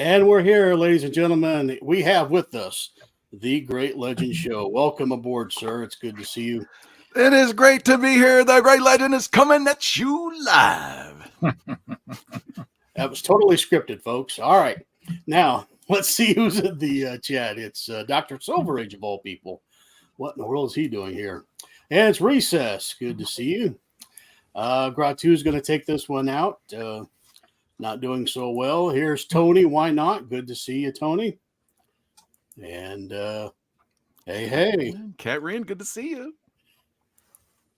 And we're here, ladies and gentlemen. We have with us the Great Legend Show. Welcome aboard, sir. It's good to see you. It is great to be here. The Great Legend is coming at you live. That was totally scripted, folks. All right. Now, let's see who's in the chat. It's Dr. Silverage, of all people. What in the world is he doing here? And it's Recess. Good to see you. Gratu is going to take this one out. Not doing so well. Here's Tony. Why not? Good to see you, Tony. And hey. Catrin, good to see you.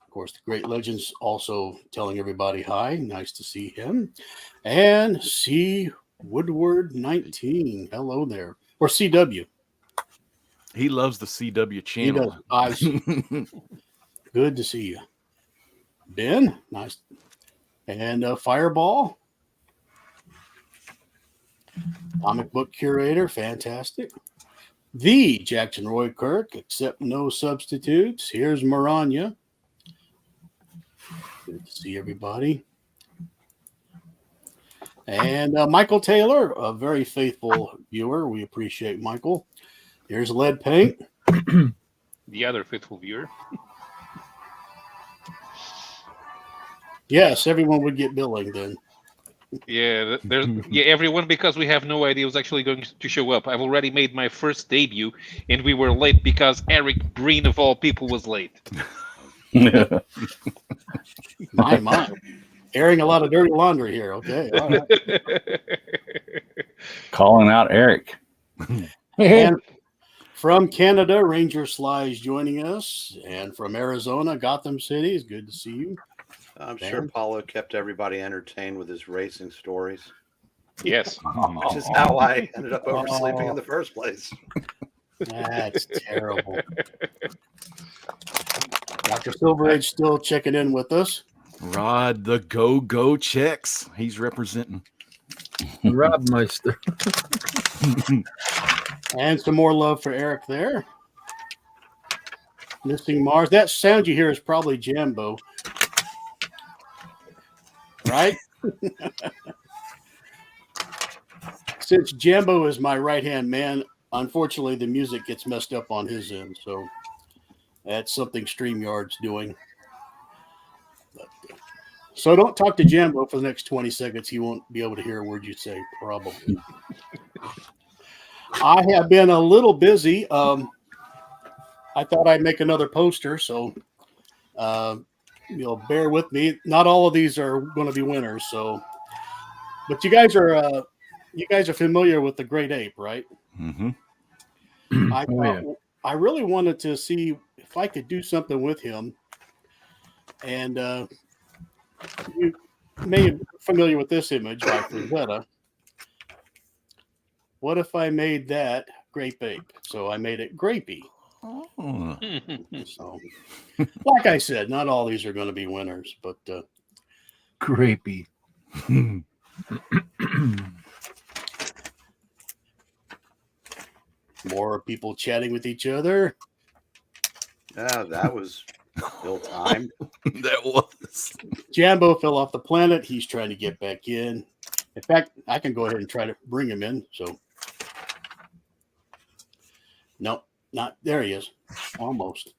Of course, the Great Legends also telling everybody hi. Nice to see him. And C. Woodward 19. Hello there. Or CW. He loves the CW channel. He does. Good to see you. Ben, nice. And Fireball. Comic book curator, fantastic. The Jackson Roy Kirk, except no substitutes. Here's Maranya. Good to see everybody. And Michael Taylor, a very faithful viewer. We appreciate Michael. Here's Lead Paint. The other faithful viewer. Yes, everyone would get billing then. Yeah, everyone, because we have no idea who's actually going to show up. I've already made my first debut, and we were late because Eric Breen, of all people, was late. My. Airing a lot of dirty laundry here. Okay. All right. Calling out Eric. And from Canada, Ranger Sly is joining us. And from Arizona, Gotham City, it's good to see you. I'm sure Paulo kept everybody entertained with his racing stories. Yes. Which is how I ended up oversleeping in the first place. That's terrible. Dr. Silverage still checking in with us. Rod the Go checks. He's representing. Robmeister. And some more love for Eric there. Missing Mars. That sound you hear is probably Jambo. Right? Since Jambo is my right-hand man, unfortunately the music gets messed up on his end, so that's something StreamYard's doing. So don't talk to Jambo for the next 20 seconds. He won't be able to hear a word you say, probably. I have been a little busy. I thought I'd make another poster, so bear with me. Not all of these are going to be winners, so. But you guys are familiar with the Great Ape, right? Mm-hmm. I really wanted to see if I could do something with him, and you may be familiar with this image by Frazetta. What if I made that Grape Ape? So I made it Grapey. Oh. So, like I said, not all these are going to be winners, but Grapey. More people chatting with each other. Yeah, that was ill-timed. That was. Jambo fell off the planet. He's trying to get back in. In fact, I can go ahead and try to bring him in. So, no, not there. He is, almost.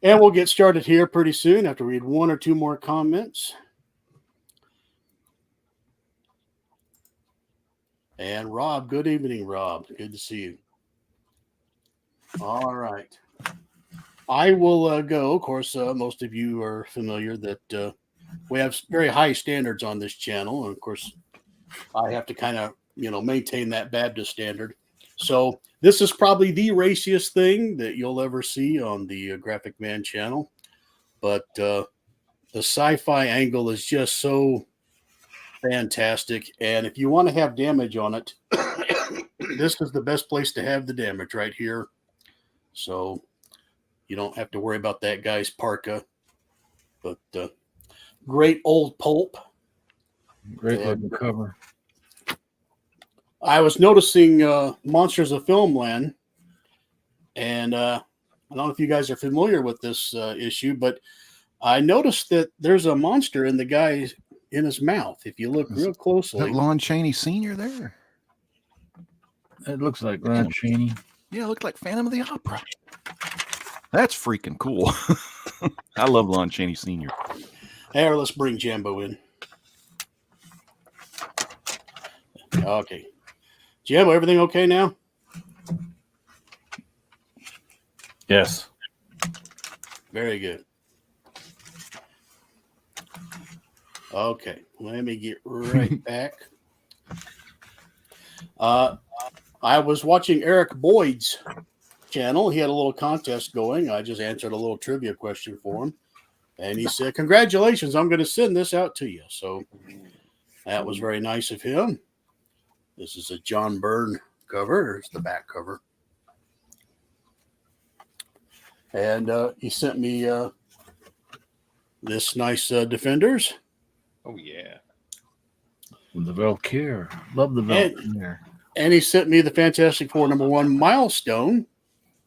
And we'll get started here pretty soon. After we read one or two more comments. And Rob, good evening, Rob. Good to see you. All right. I will go. Of course, most of you are familiar that we have very high standards on this channel. And of course, I have to kind of, maintain that Baptist standard. So this is probably the raciest thing that you'll ever see on the Graphic Man channel. But the sci-fi angle is just so fantastic. And if you want to have damage on it, this is the best place to have the damage right here. So you don't have to worry about that guy's parka. But great old pulp. Great looking cover. I was noticing Monsters of Filmland, and I don't know if you guys are familiar with this issue, but I noticed that there's a monster in the guy in his mouth. If you look real closely, That Lon Chaney Sr. there. It looks like Ron Chaney. Yeah, it looked like Phantom of the Opera. That's freaking cool. I love Lon Chaney Sr. Here, let's bring Jambo in. Okay. Jambo, everything okay now? Yes. Very good. Okay, let me get right back. I was watching Eric Boyd's channel. He had a little contest going. I just answered a little trivia question for him. And he said, congratulations, I'm going to send this out to you. So that was very nice of him. This is a John Byrne cover. There's the back cover. And he sent me this nice Defenders. Oh, yeah. The Valkyrie. Love the Valkyrie. And he sent me the Fantastic Four #1 milestone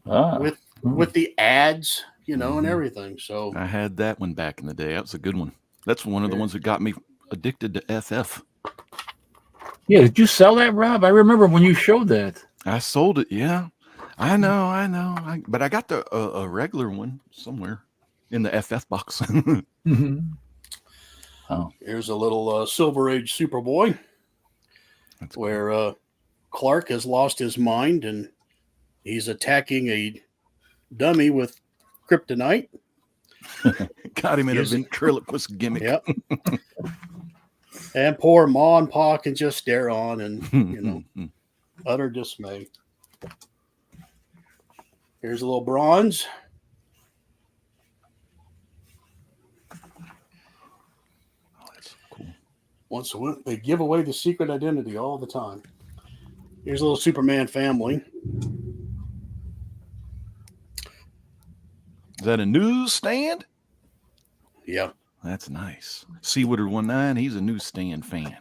with the ads, and everything. So I had that one back in the day. That was a good one. That's one of the ones that got me addicted to FF. Yeah, did you sell that, Rob? I remember when you showed that. I sold it. Yeah, I know. But I got a regular one somewhere in the FF box. Oh, here's a little Silver Age Superboy. That's where cool. Clark has lost his mind and he's attacking a dummy with kryptonite. Got him in a ventriloquist gimmick. Yep. And poor Ma and Pa can just stare on and, utter dismay. Here's a little bronze. Oh, that's cool. Once they give away the secret identity all the time. Here's a little Superman family. Is that a newsstand? Yeah. That's nice. Seawoodard19, he's a newsstand fan.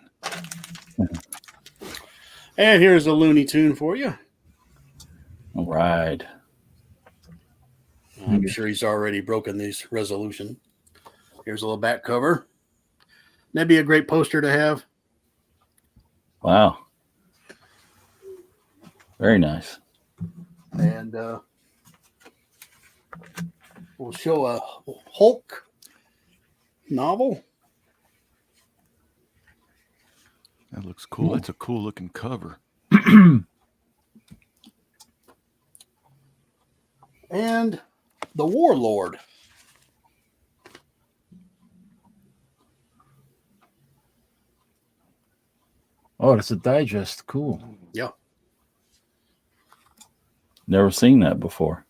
And here's a Looney Tune for you. all right. I'm sure he's already broken this resolution. Here's a little back cover. That'd be a great poster to have. Wow. Very nice. And we'll show a Hulk novel. That looks cool. That's a cool looking cover. And the Warlord. Oh, it's a digest. Cool. Yeah. Never seen that before.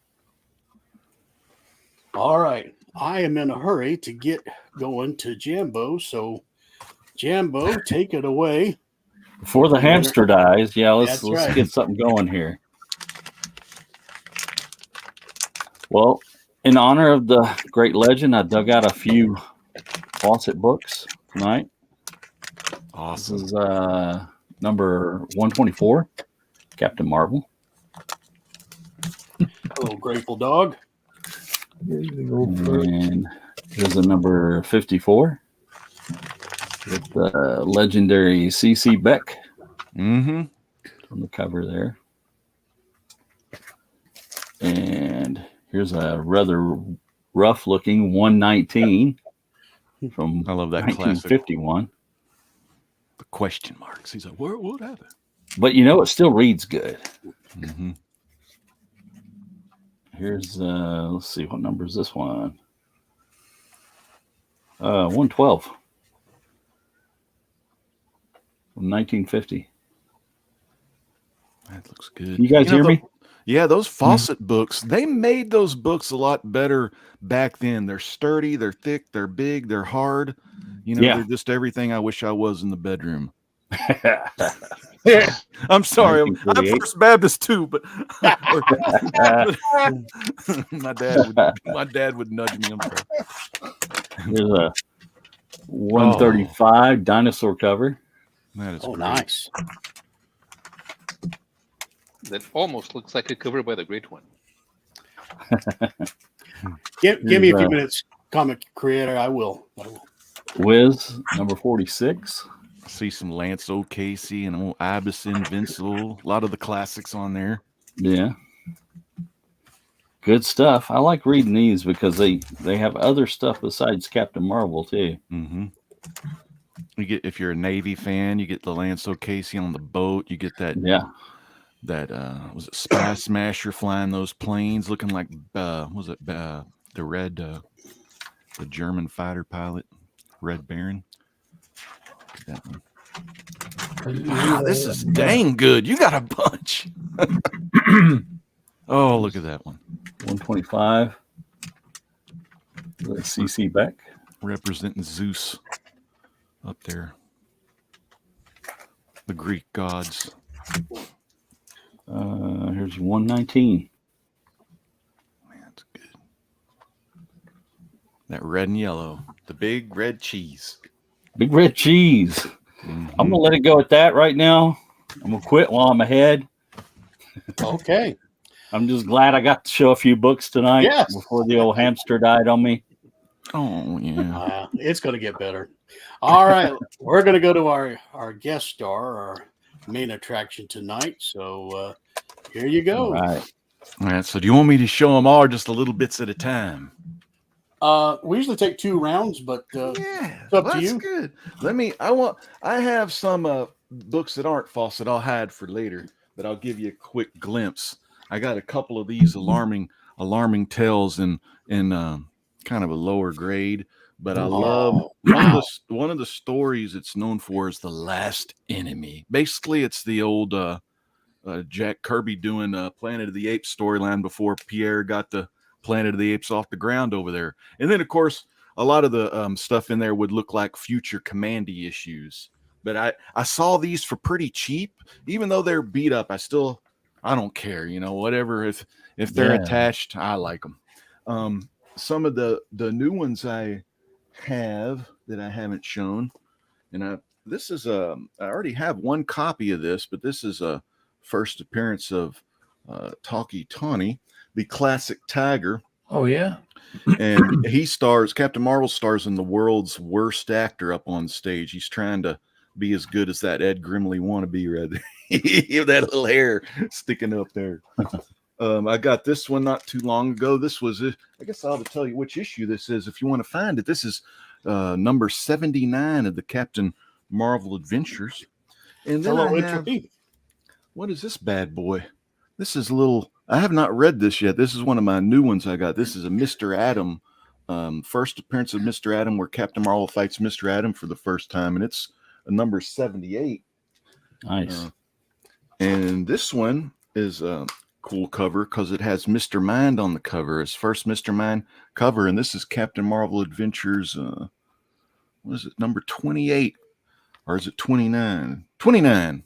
All right. I am in a hurry to get going to Jambo. So, Jambo, take it away. Before the hamster dies, let's right. get something going here. Well, in honor of the great legend, I dug out a few Fawcett books tonight. Awesome. This is number 124, Captain Marvel. A little Grateful Dog. And here's a number 54 with the legendary C.C. Beck on the cover there. And here's a rather rough-looking 119 from I love that 1951. classic. The question marks. He's like, what happened? But it still reads good. Mm-hmm. Here's let's see, what number is this one? 112 from 1950. That looks good. You guys hear me? Yeah, those Fawcett books, they made those books a lot better back then. They're sturdy, they're thick, they're big, they're hard. They're just everything I wish I was in the bedroom. I'm sorry, I'm First Baptist too, but my dad would nudge me. I'm sorry. There's a 135 dinosaur cover. That is Oh, great. nice. That almost looks like a cover by the Great One. Give me a few minutes, comic creator. I will. Wiz, number 46. I see some Lance O'Casey and old Ibis Invincible. A lot of the classics on there. Yeah. Good stuff. I like reading these because they have other stuff besides Captain Marvel too. Mm-hmm. You get, if you're a Navy fan, you get the Lance O'Casey on the boat. You get that. Yeah. That was it Spy Smasher flying those planes, looking like was it the red the German fighter pilot, Red Baron. Look at that one. Wow, this is dang good. You got a bunch. Oh, look at that one. 125. CC Beck. Representing Zeus up there. The Greek gods. Here's 119. Man, that's good. That red and yellow. The big red cheese. Big red cheese. Mm-hmm. I'm going to let it go at that right now. I'm going to quit while I'm ahead. Okay. I'm just glad I got to show a few books tonight before the old hamster died on me. Oh, yeah. It's going to get better. All right. We're going to go to our guest star, our main attraction tonight. So here you go. All right. So do you want me to show them all or just a little bits at a time? We usually take 2 rounds, but it's up to you. Good. I have some books that aren't Fawcett I'll hide for later, but I'll give you a quick glimpse. I got a couple of these alarming tales in kind of a lower grade, but I love one of the stories it's known for is The Last Enemy. Basically, it's the old Jack Kirby doing Planet of the Apes storyline before Pierre got the Planet of the Apes off the ground over there. And then, of course, a lot of the stuff in there would look like future Commandy issues. But I saw these for pretty cheap. Even though they're beat up, I don't care. Whatever. If they're attached, I like them. Some of the new ones I have that I haven't shown, and this is I already have one copy of this, but this is a first appearance of Talkie Tawny, the classic Tiger. Oh yeah. And Captain Marvel stars in The World's Worst Actor up on stage. He's trying to be as good as that Ed Grimley wannabe right there. That little hair sticking up there. I got this one not too long ago. This was, I guess I ought to tell you which issue this is if you want to find it. This is number 79 of the Captain Marvel Adventures. And then what is this bad boy? This is I have not read this yet. This is one of my new ones I got. This is a Mr. Atom, first appearance of Mr. Atom, where Captain Marvel fights Mr. Atom for the first time, and it's a number 78. Nice. And this one is a cool cover because it has Mr. Mind on the cover. His first Mr. Mind cover, and this is Captain Marvel Adventures. What is it, number 28, or is it 29? 29.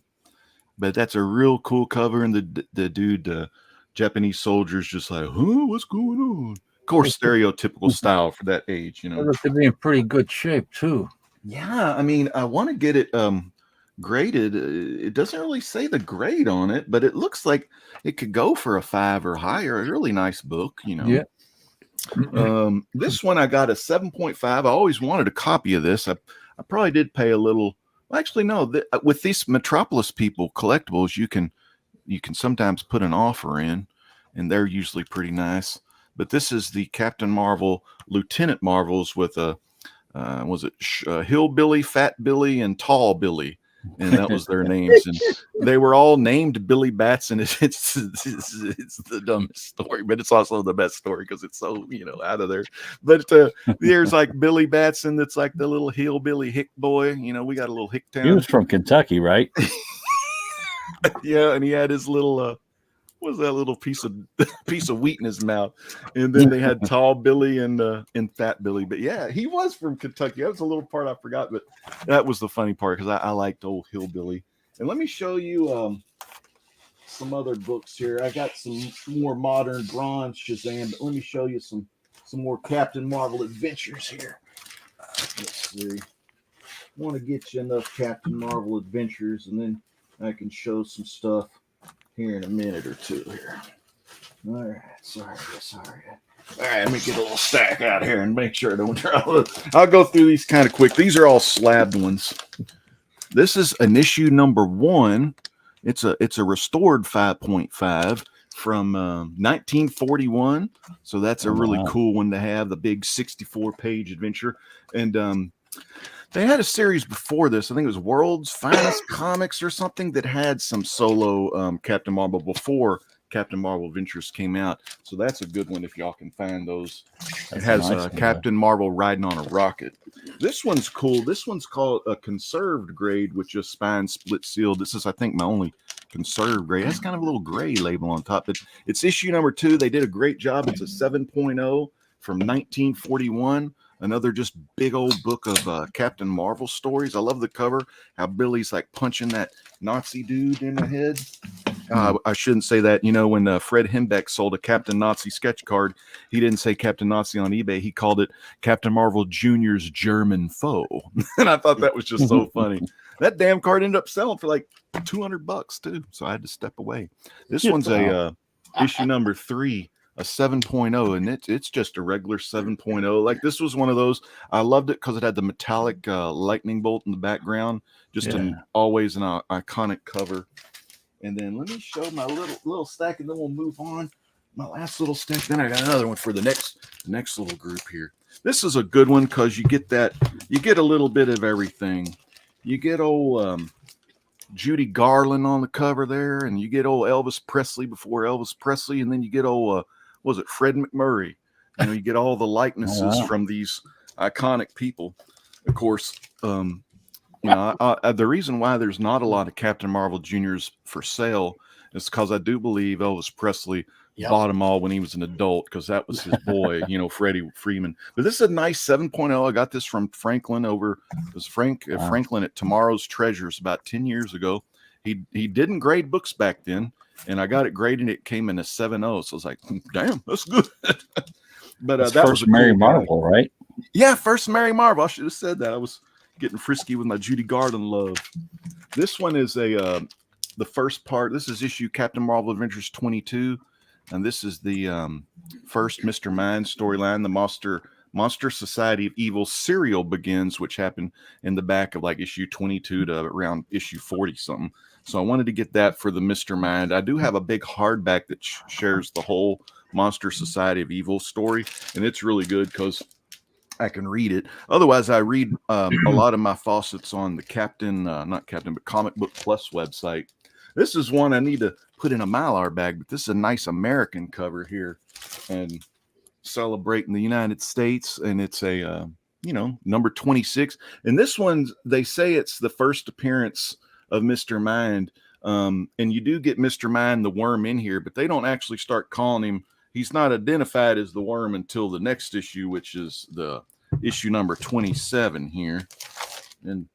But that's a real cool cover, and the dude, Japanese soldiers, just like, what's going on? Of course, stereotypical style for that age, It looks to be in pretty good shape too. Yeah, I mean, I want to get it graded. It doesn't really say the grade on it, but it looks like it could go for a 5 or higher. A really nice book, Yeah. This one I got a 7.5. I always wanted a copy of this. I probably did pay a little. Actually, no. With these Metropolis people collectibles, you can sometimes put an offer in, and they're usually pretty nice. But this is the Captain Marvel, Lieutenant Marvels with a Hillbilly, Fat Billy, and Tall Billy, and that was their names. And they were all named Billy Batson. It's the dumbest story, but it's also the best story because it's so out of there. But there's like Billy Batson, that's like the little hillbilly hick boy. We got a little hick town. He was from Kentucky, right? Yeah, and he had his little what was that little piece of wheat in his mouth? And then they had Tall Billy and Fat Billy. But yeah, he was from Kentucky. That was a little part I forgot, but that was the funny part because I liked old hillbilly. And let me show you some other books here. I got some more modern bronze Shazam, but let me show you some more Captain Marvel Adventures here. Let's see. I want to get you enough Captain Marvel Adventures, and then I can show some stuff here in a minute or two here. All right, sorry. All right, let me get a little stack out here and make sure I don't. I'll go through these kind of quick. These are all slabbed ones. This is an issue number 1. It's a restored 5.5 from 1941. So that's a really cool one to have, the big 64-page adventure. And they had a series before this. I think it was World's Finest Comics or something that had some solo Captain Marvel before Captain Marvel Adventures came out. So that's a good one if y'all can find those. It has Captain Marvel riding on a rocket. This one's cool. This one's called a conserved grade, with just spine split sealed. This is, I think, my only conserved grade. It has kind of a little gray label on top, but it's issue number 2. They did a great job. It's a 7.0 from 1941. Another just big old book of Captain Marvel stories. I love the cover, how Billy's like punching that Nazi dude in the head. I shouldn't say that. You know, when Fred Hembeck sold a Captain Nazi sketch card, he didn't say Captain Nazi on eBay. He called it Captain Marvel Jr.'s German foe. And I thought that was just so funny. That damn card ended up selling for like $200 too. So I had to step away. This one's a issue number 3. A 7.0, and it's just a regular 7.0. Like, this was one of those. I loved it because it had the metallic lightning bolt in the background. Just always an iconic cover. And then let me show my little stack, and then we'll move on. My last little stack. Then I got another one for the next little group here. This is a good one because you get a little bit of everything. You get old Judy Garland on the cover there, and you get old Elvis Presley before Elvis Presley, and then you get old was it Fred McMurray? You know, you get all the likenesses from these iconic people. Of course, you know, the reason why there's not a lot of Captain Marvel Juniors for sale is because I do believe Elvis Presley bought them all when he was an adult, because that was his boy, you know, Freddie Freeman. But this is a nice 7.0. I got this from Franklin Franklin at Tomorrow's Treasures about 10 years ago. He didn't grade books back then, and I got it graded. It came in a 7.0, so I was like, damn, that's good. But that first was Mary cool Marvel, right? Yeah, first Mary Marvel. I should have said that. I was getting frisky with my Judy Garland love. This one is the first part. This is issue Captain Marvel Adventures 22, and this is the first Mr. Mind storyline. The Monster Society of Evil serial begins, which happened in the back of like issue 22 to around issue 40 something. So I wanted to get that for the Mr. Mind. I do have a big hardback that shares the whole Monster Society of Evil story, and it's really good because I can read it. Otherwise, I read a lot of my Fawcett's on the Comic Book Plus website. This is one I need to put in a Mylar bag, but this is a nice American cover here, and celebrating the United States, and it's a number 26. And this one, they say it's the first appearance of Mr. Mind, and you do get Mr. Mind the Worm in here, but they don't actually start calling him. He's not identified as the Worm until the next issue, which is the issue number 27 here. And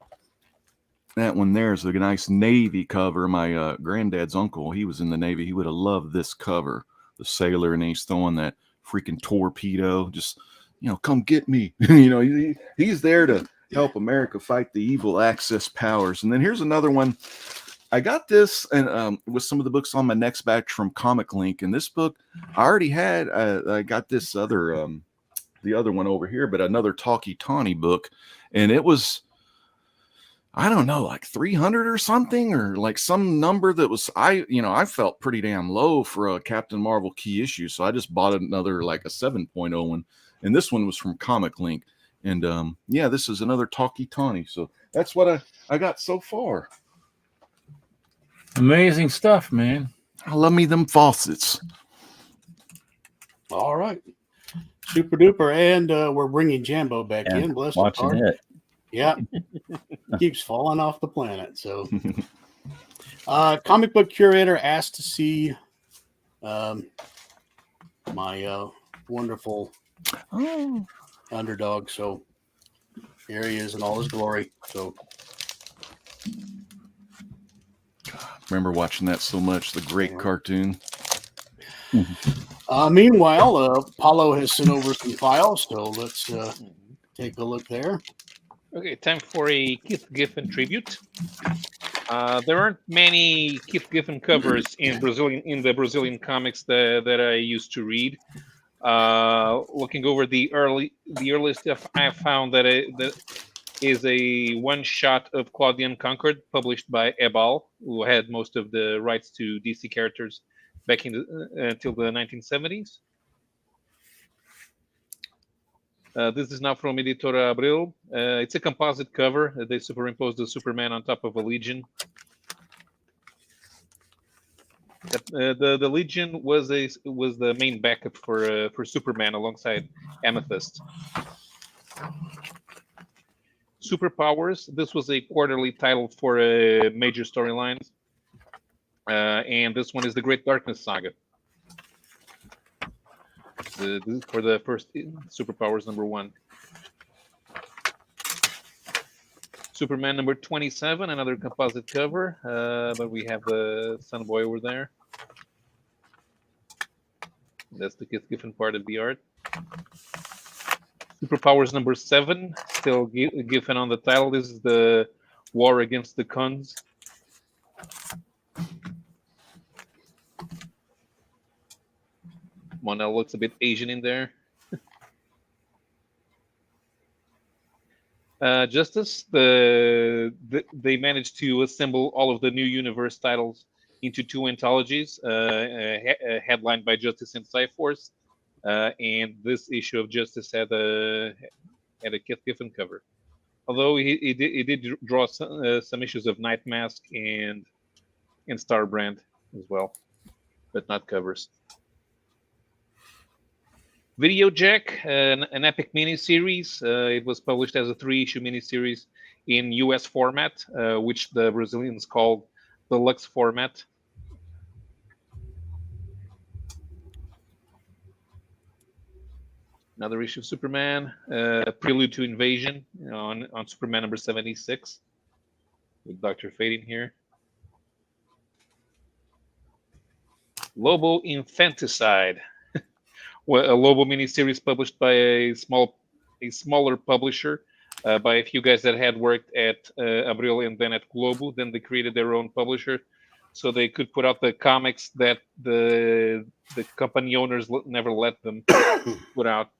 that one there is a nice Navy cover. My granddad's uncle, he was in the Navy. He would have loved this cover. The sailor, and he's throwing that freaking torpedo. Just, come get me. He's there to help America fight the evil Axis powers. And then here's another one. I got this and with some of the books on my next batch from Comic Link. And this book I already had. I got this other the other one over here, but another Talkie Tawny book, and it was, I don't know, like 300 or something, or like some number that was, I felt pretty damn low for a Captain Marvel key issue. So I just bought another, like a 7.0 one. And this one was from Comic Link. And this is another Talkie Tawny. So that's what I got so far. Amazing stuff, man. I love me them Fawcett's. All right. Super duper. And we're bringing Jambo back in. Bless his watching heart. it. Yeah. Keeps falling off the planet. So comic book curator asked to see my wonderful underdog. So here he is in all his glory. So remember watching that so much, the great cartoon. Meanwhile, Paulo has sent over some files, so let's take a look there. Okay, time for a Keith Giffen tribute. There aren't many Keith Giffen covers in the Brazilian comics that I used to read. Looking over the early stuff, I found that is a one-shot of Claudian Concord, published by Ebal, who had most of the rights to DC characters back in until the 1970s. This is now from Editora Abril. It's a composite cover. They superimposed the Superman on top of a Legion. The Legion was the main backup for Superman alongside Amethyst. Superpowers. This was a quarterly title for a major storyline, and this one is the Great Darkness Saga. This is for the first Superpowers #1. Superman #27, another composite cover, but we have the Sunboy over there. That's the Giffen part of the art. Superpowers #7, still Giffen on the title. This is the War Against the Khans. Monel looks a bit Asian in there. Justice, they managed to assemble all of the new universe titles into 2 anthologies, headlined by Justice and Cyforce, and this issue of Justice had a Keith Giffen cover. Although he did draw some issues of Night Mask and Starbrand as well, but not covers. Video Jack, an epic miniseries. It was published as a 3-issue miniseries in US format, which the Brazilians called the Lux format. Another issue of Superman, Prelude to Invasion on Superman #76, with Dr. Fate in here. Lobo Infanticide. A Lobo miniseries published by a smaller publisher, by a few guys that had worked at Abril and then at Globo. Then they created their own publisher, so they could put out the comics that the company owners never let them put out.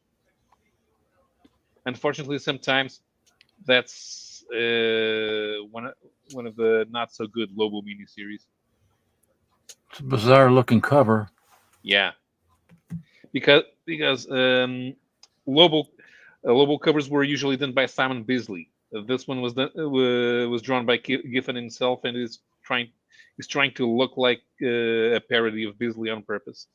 Unfortunately, sometimes that's one of the not so good Lobo miniseries. It's a bizarre looking cover. Yeah. Because Lobo covers were usually done by Simon Bisley. This one was drawn by Giffen himself, and is trying to look like a parody of Bisley on purpose.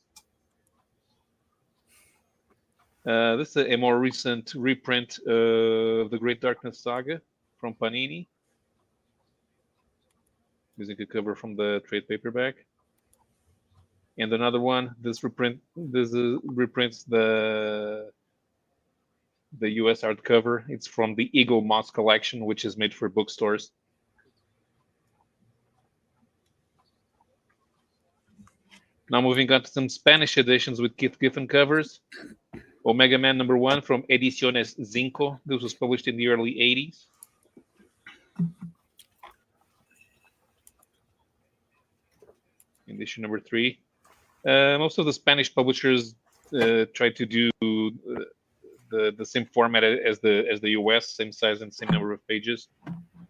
This is a more recent reprint of the Great Darkness Saga from Panini, using a cover from the trade paperback. And another one, this reprints the US hardcover. It's from the Eagle Moss collection, which is made for bookstores. Now moving on to some Spanish editions with Keith Giffen covers. Omega Man #1 from Ediciones Zinco. This was published in the early 80s. Edition #3. Most of the Spanish publishers try to do the same format as the US, same size and same number of pages,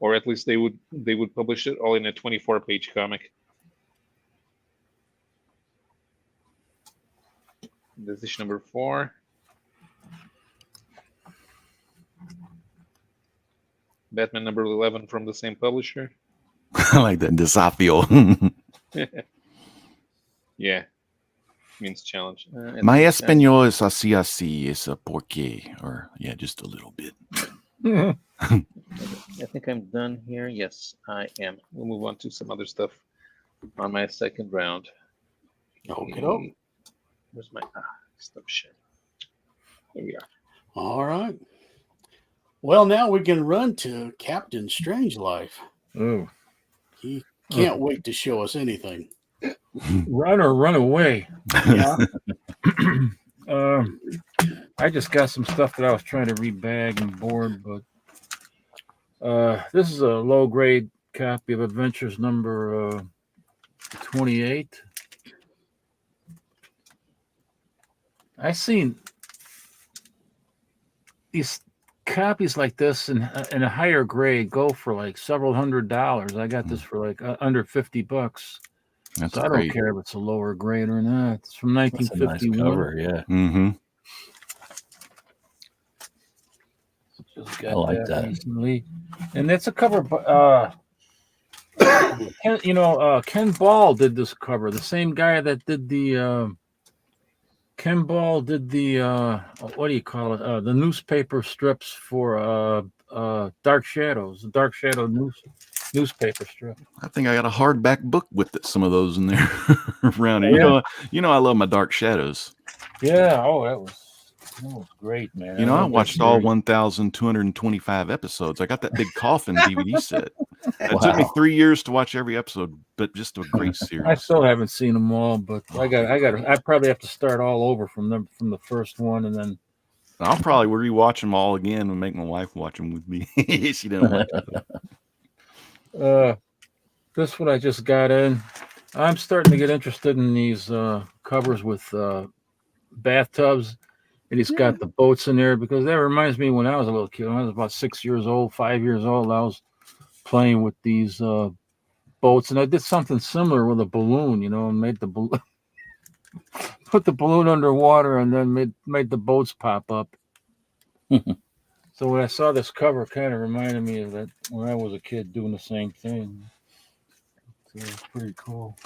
or at least they would publish it all in a 24-page comic. This is issue #4. Batman #11 from the same publisher. I like that desafio. Yeah. Means challenge. My español es así, es a porque, or yeah, just a little bit. I think I'm done here. Yes, I am. We'll move on to some other stuff on my second round. Okay. Where's my stuff shit? Here we are. All right. Well, now we can run to Captain Strangelife. Oh, He can't wait to show us anything. run or run away. Yeah. I just got some stuff that I was trying to rebag and board, but this is a low grade copy of Adventures number 28. I seen these copies like this in a higher grade go for like several $100s. I got this for like under $50. That's So I don't great. care if it's a lower grade or not. It's from That's a nice 1951. cover. Yeah, Mm-hmm. Just I got like that. recently, and that's a cover. Ken Ball did this cover. The same guy that did the Ken Ball did the what do you call it? The newspaper strips for Dark Shadows, the Dark Shadow newspaper strip. I think I got a hardback book with some of those in there around here. Yeah. You know, I love my Dark Shadows. Yeah. Oh, that was great, man. You know, I love that watched all series. 1,225 episodes. I got that big coffin DVD set. It took me Wow. 3 years to watch every episode, but just a great I series. still haven't seen them all, but I probably have to start all over from the first one, and then I'll probably rewatch them all again and make my wife watch them with me. She didn't like it. this one I just got in. I'm starting to get interested in these covers with bathtubs, and he's got the boats in there because that reminds me when I was a little kid. When I was about 6 years old, 5 years old, I was playing with these boats, and I did something similar with a balloon, and made the balloon. Put the balloon underwater and then made the boats pop up. So when I saw this cover, it kind of reminded me of that when I was a kid doing the same thing. So it's pretty cool.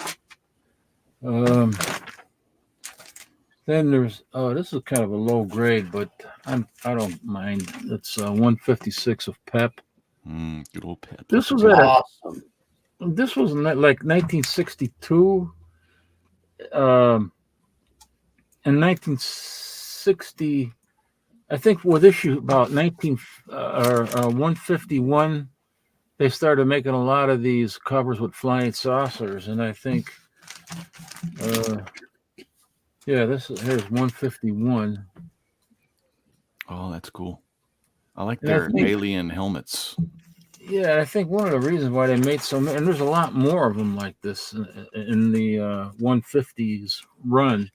Then there's this is kind of a low grade, but I don't mind. It's 156 of Pep. Good old Pep. This was Awesome. This was like 1962. In 1960, I think with issue about 151, they started making a lot of these covers with flying saucers, and I think, here's 151. Oh, that's cool. I like And I their think- alien helmets. Yeah, I think one of the reasons why they made so many, and there's a lot more of them like this in the 150s run.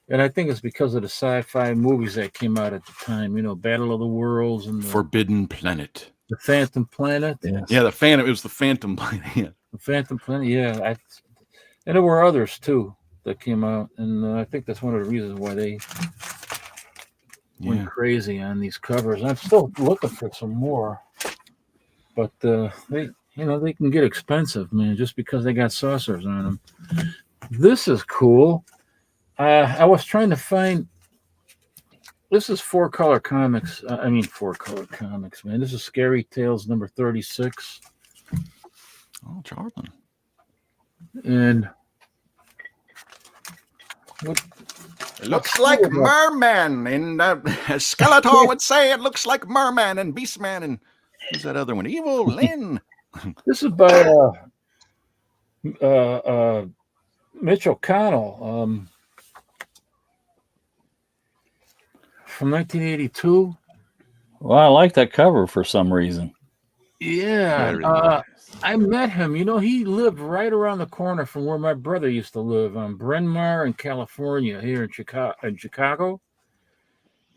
And I think it's because of the sci-fi movies that came out at the time, Battle of the Worlds and Forbidden Planet. the Phantom Planet. Yes. Yeah, the Phantom. It was the Phantom Planet. Yeah. The Phantom Planet, yeah. And there were others too that came out, and I think that's one of the reasons why they went crazy on these covers. I'm still looking for some more, but they can get expensive, man, just because they got saucers on them. This is cool. I was trying to find. This is 4-color comics. 4-color comics, man. This is Scary Tales number 36. Oh, Charlton. And It looks like Merman, and Skeletor would say it looks like Merman and Beastman, and who's that other one? Evil Lynn. this is by Mitch O'Connell from 1982. Well, I like that cover for some reason. Yeah, I met him. He lived right around the corner from where my brother used to live on Bryn Mawr in California, here in Chicago.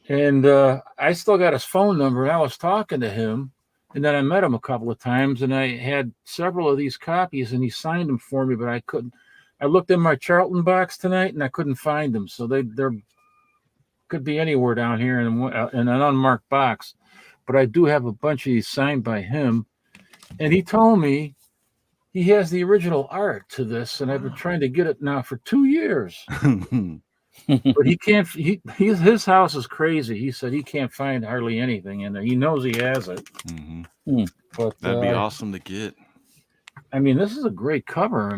And I still got his phone number, and I was talking to him. And then I met him a couple of times, and I had several of these copies, and he signed them for me, but I couldn't. I looked in my Charlton box tonight, and I couldn't find them. So they're could be anywhere down here in an unmarked box. But I do have a bunch of these signed by him. And he told me he has the original art to this, and I've been trying to get it now for 2 years. But he can't. His house is crazy. He said he can't find hardly anything in there. He knows he has it. But That'd be awesome to get. This is a great cover. I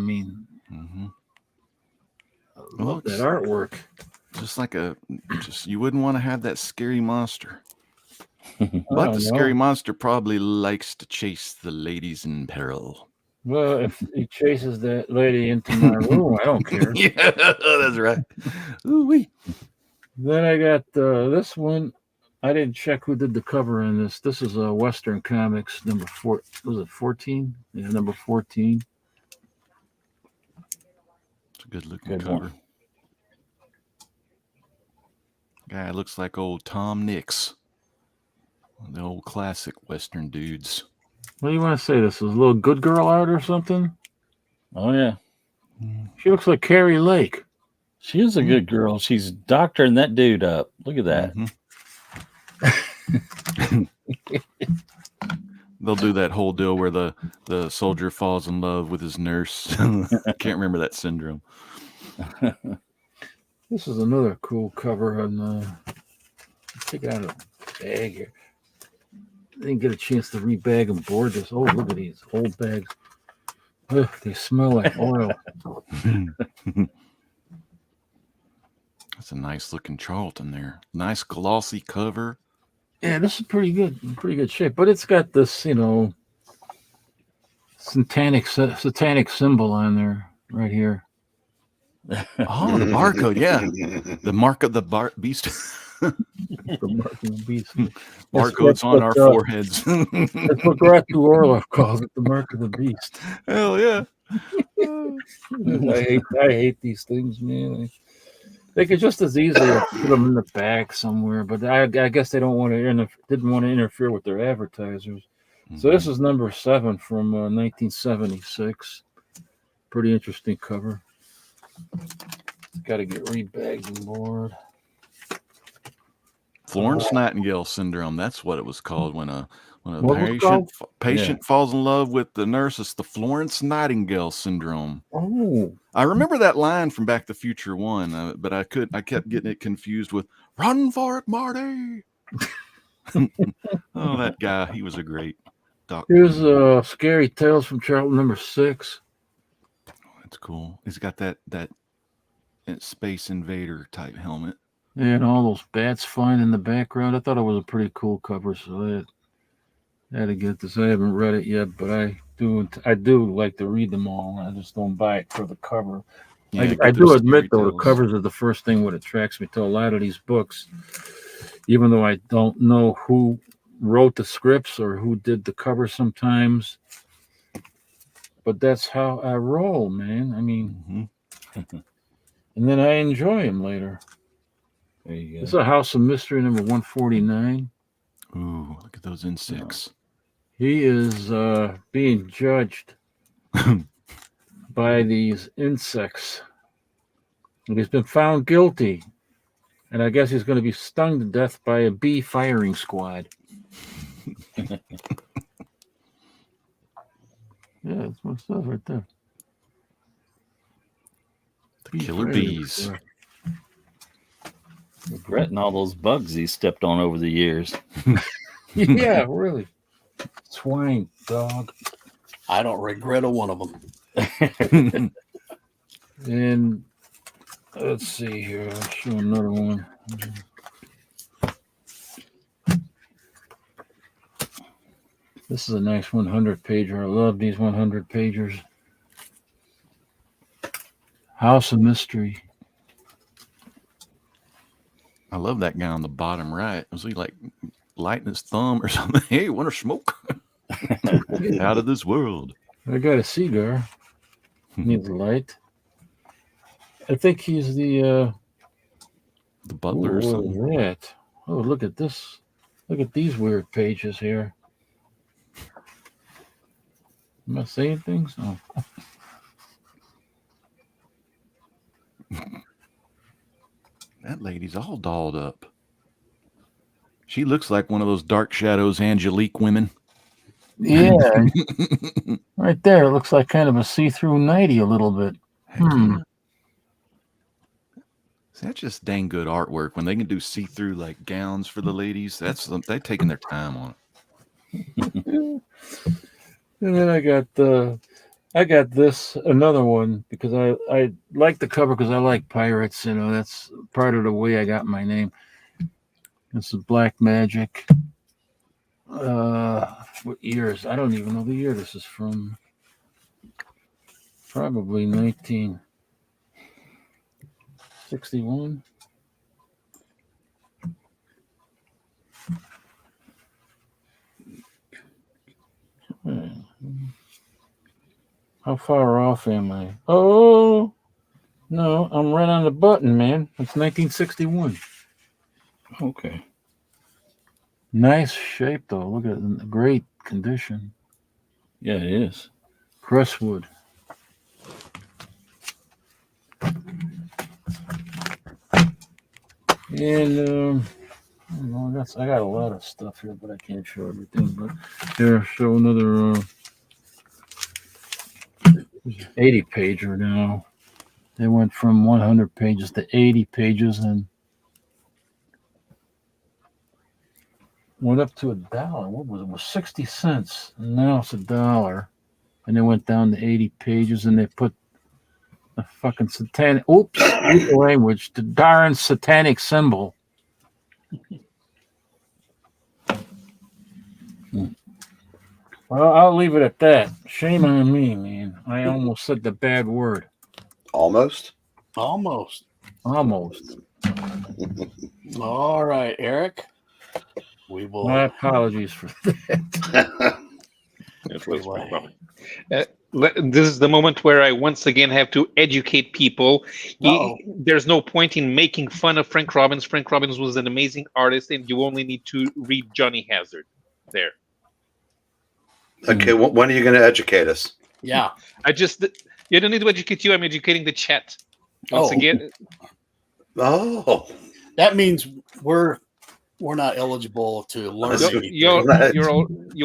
love that artwork. Just like you wouldn't want to have that scary monster. But the scary monster probably likes to chase the ladies in peril. Well, if he chases that lady into my room, I don't care. Yeah, that's right. Ooh-wee. Then I got this one. I didn't check who did the cover on this. This is a Western Comics number 4. Was it 14? Yeah, number 14. It's a good looking cover. Guy looks like old Tom Nix. The old classic Western dudes. What do you want to say? This is a little good girl art or something? Oh yeah, She looks like Carrie Lake. she is a good girl. She's doctoring that dude up. Look at that. They'll do that whole deal where the soldier falls in love with his nurse. I can't remember that syndrome. This is another cool cover on take it out of the bag here. I didn't get a chance to rebag and board this. Oh, look at these old bags. Ugh, they smell like oil. That's a nice looking Charlton there. Nice glossy cover. Yeah, this is pretty good shape. But it's got this, you know, satanic symbol on there right here. Oh, the barcode, yeah. The mark of the beast. The mark of the beast. Barcodes on our foreheads. That's what Grattu Orlov calls it, the mark of the beast. Hell yeah. I hate these things, man. They could just as easily put them in the back somewhere, but I guess they didn't want to interfere with their advertisers. So this is number 7 from 1976. Pretty interesting cover. Got to get rebagged and board. Florence Nightingale syndrome. That's what it was called when a patient falls in love with the nurse. It's the Florence Nightingale syndrome. Oh, I remember that line from Back to the Future 1, but I kept getting it confused with "Run for it, Marty." Oh, that guy. He was a great doctor. Here's Scary Tales from Charlton number 6. That's cool. He's got that Space Invader type helmet. And all those bats flying in the background. I thought it was a pretty cool cover, so I had to get this. I haven't read it yet, but I do like to read them all. I just don't buy it for the cover. Yeah, I do admit, though, the covers are the first thing what attracts me to a lot of these books, even though I don't know who wrote the scripts or who did the cover sometimes. But that's how I roll, man. I mean, and then I enjoy them later. There you go. This is a House of Mystery number 149. Ooh, look at those insects. He is being judged by these insects. And he's been found guilty. And I guess he's going to be stung to death by a bee firing squad. Yeah, that's my stuff right there. The killer bees. Regretting all those bugs he stepped on over the years. Yeah, really. Swine, dog. I don't regret a one of them. And let's see here. I'll show another one. This is a nice 100-pager. I love these 100-pagers. House of Mystery. I love that guy on the bottom right. Was he like lighting his thumb or something? Hey, want to smoke? Out of this world. I got a cigar. Needs a light. I think he's the butler or something. What is that? Oh, look at this. Look at these weird pages here. Am I saying things? Oh. That lady's all dolled up. She looks like one of those Dark Shadows Angelique women. Yeah. Right there. It looks like kind of a see-through nightie a little bit. That's just dang good artwork. When they can do see-through like gowns for the ladies, they're taking their time on it. And then I got this another one because I like the cover because I like pirates. You know, that's part of the way I got my name. This is Black Magic. What years? I don't even know the year this is from. Probably 1961. How far off am I? Oh, no, I'm right on the button, man. It's 1961. Okay. Nice shape though. Look at it, in great condition. Yeah, it is. Crestwood. And I got a lot of stuff here, but I can't show everything. But here, show another 80 pager now. They went from 100 pages to 80 pages and went up to $1. What was it? It was 60 cents. And now it's $1. And they went down to 80 pages and they put the fucking satanic, language, the darn satanic symbol. Well, I'll leave it at that. Shame on me, man. I almost said the bad word. Almost. Almost. All right, Eric. We will. My apologies for that. This is the moment where I once again have to educate people. There's no point in making fun of Frank Robbins. Frank Robbins was an amazing artist, and you only need to read Johnny Hazard. There. Okay, when are you going to educate us? Yeah. You don't need to educate you. I'm educating the chat. Once again. Oh. That means we're not eligible to learn. You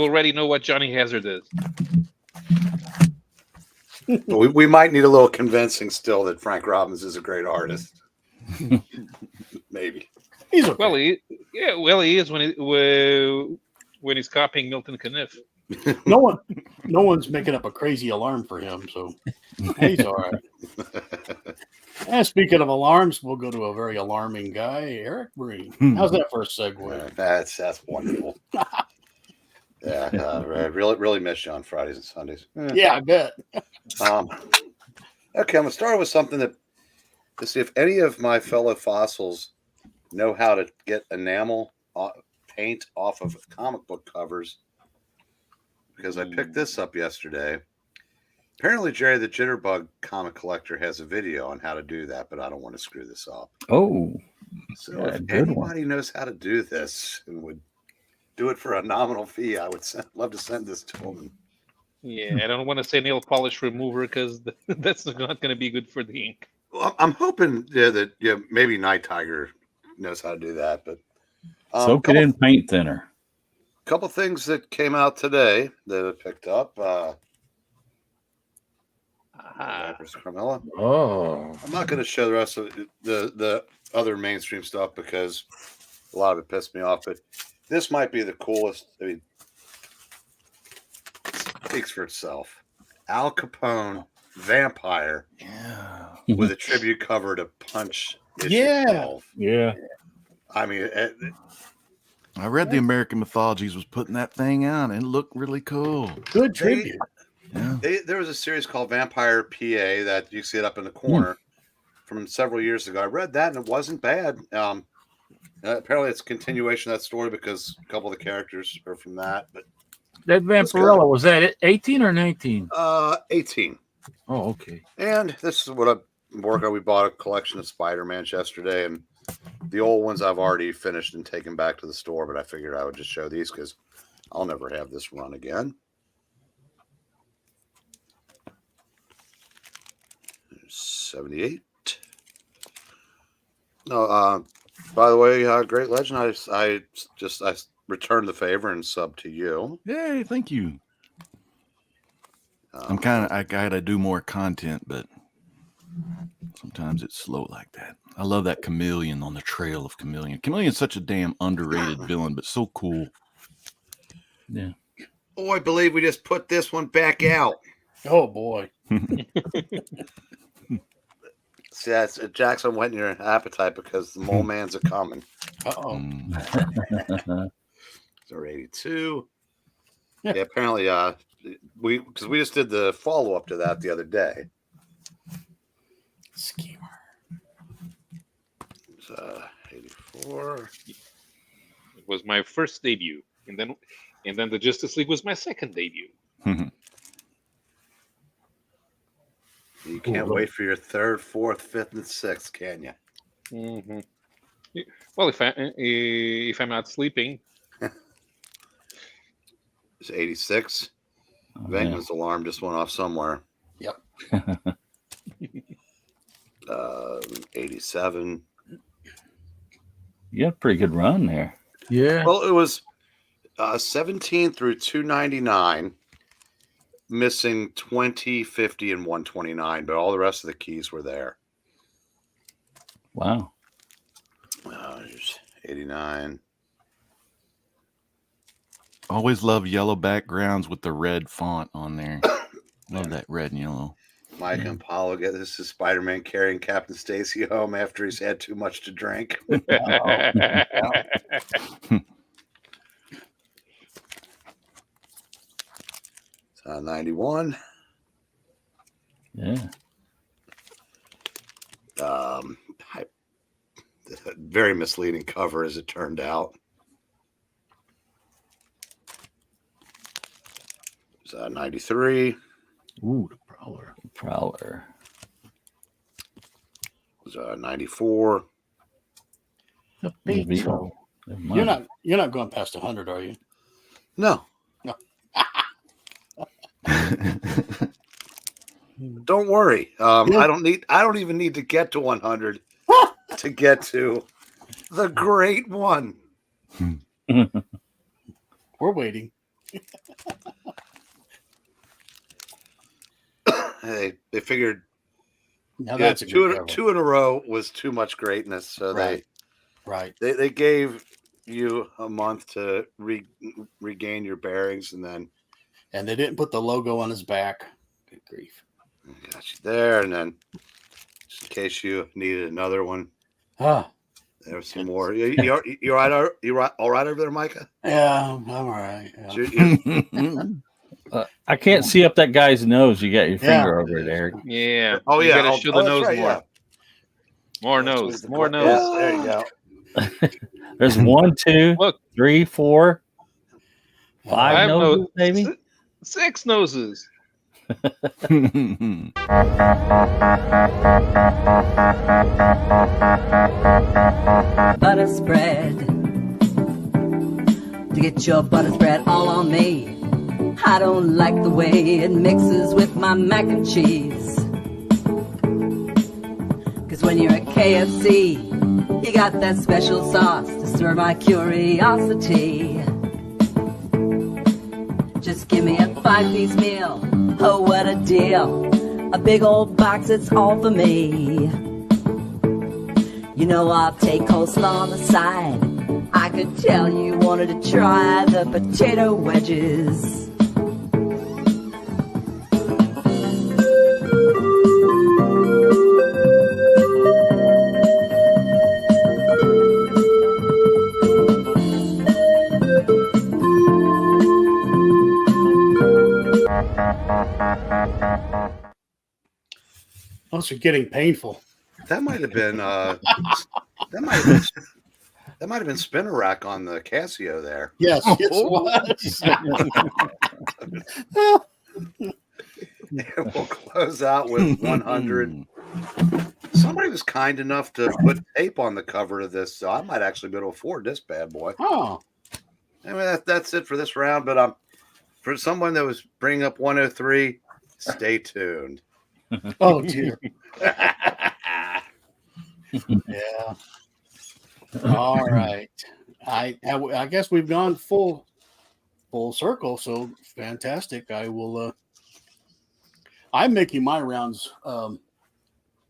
already know what Johnny Hazard is. We might need a little convincing still that Frank Robbins is a great artist. Maybe. He's okay. He is when he's copying Milton Caniff. No one's making up a crazy alarm for him, so he's all right. And speaking of alarms, we'll go to a very alarming guy, Eric Breen. How's that for a segue? That's wonderful. Really miss you on Fridays and Sundays. Yeah, I bet. Okay, I'm gonna start with something to see if any of my fellow fossils know how to get enamel paint off of comic book covers. Because I picked this up yesterday. Apparently, Jerry the Jitterbug comic collector has a video on how to do that, but I don't want to screw this up. Oh, so if anybody knows how to do this and would do it for a nominal fee, I would love to send this to them. Yeah, I don't want to say nail polish remover because that's not going to be good for the ink. Well, I'm hoping that maybe Night Tiger knows how to do that, but soak it in paint thinner. Couple things that came out today that I picked up. Carmella. Oh, I'm not going to show the rest of the other mainstream stuff because a lot of it pissed me off. But this might be the coolest. I mean, it speaks for itself. Al Capone, vampire, with a tribute cover to Punch. Issue 12. Yeah. I mean. I read the American Mythologies was putting that thing out, and it looked really cool. Good tribute. There was a series called Vampire PA that you see it up in the corner from several years ago. I read that, and it wasn't bad. Apparently, it's a continuation of that story because a couple of the characters are from that. But that Vampirella, was that 18 or 19? 18. Oh, okay. And this is what I'm working on. We bought a collection of Spider-Man yesterday, and the old ones I've already finished and taken back to the store, but I figured I would just show these because I'll never have this run again. 78. No, by the way, Great Legend, I returned the favor and subbed to you. Yay, thank you. I gotta do more content, but sometimes it's slow like that. I love that Chameleon on the trail of Chameleon. Chameleon's such a damn underrated villain, but so cool. Yeah. Oh, I believe we just put this one back out. Oh boy. See, that's Jackson went in your appetite because the mole mans are coming. Uh-oh. So 82. Yeah, apparently we just did the follow-up to that the other day. Schemer. 84. It was my first debut, and then the Justice League was my second debut. You can't wait for your third, fourth, fifth, and sixth, can you? Mm-hmm. Well, if I'm not sleeping, It's 86. Oh, Venkman's alarm just went off somewhere. Yep. 87. You had a pretty good run there. Yeah. Well, it was 17 through 299, missing 20, 50, and 129, but all the rest of the keys were there. Wow. There's 89. Always love yellow backgrounds with the red font on there. Love that red and yellow. Mike and Paulo get this is Spider-Man carrying Captain Stacy home after he's had too much to drink. 91. Yeah. Very misleading cover, as it turned out. It was 93. Ooh, the Prowler. Prowler. It was 94. The Maybe. Beetle. You're not going past 100, are you? No. No. Don't worry. I don't even need to get to 100 to get to the great one. We're waiting. They figured Now that's a good cover. two in a row was too much greatness, so Right. they gave you a month to regain your bearings, and then And they didn't put the logo on his back. Good grief. got you there, and then just in case you needed another one, Ah, there's some more. You all right over there, Micah? yeah, I'm all right. Yeah. I can't see up that guy's nose. You got your finger over it, Eric. Yeah. Oh, You yeah. gotta show the that's nose right, more. yeah. More That's nose. the More correct- nose. Yeah, there you go. There's 1, 2, Look. 3, 4, 5 Five noses, maybe. 6 noses. Butter spread. To get your butter spread all on me. I don't like the way it mixes with my mac and cheese. Cause when you're at KFC, you got that special sauce to stir my curiosity. Just give me a 5-piece meal. Oh, what a deal. A big old box, it's all for me. You know I'll take coleslaw on the side. I could tell you wanted to try the potato wedges. Those are getting painful. That might have been that might have been spinner rack on the Casio there. Yes, it was. And we'll close out with 100. Somebody was kind enough to put tape on the cover of this, so I might actually be able to afford this bad boy. Oh, I mean, that's it for this round. But for someone that was bringing up 103, stay tuned. oh dear. Yeah. All right. I guess we've gone full circle. So fantastic. I will. I'm making my rounds a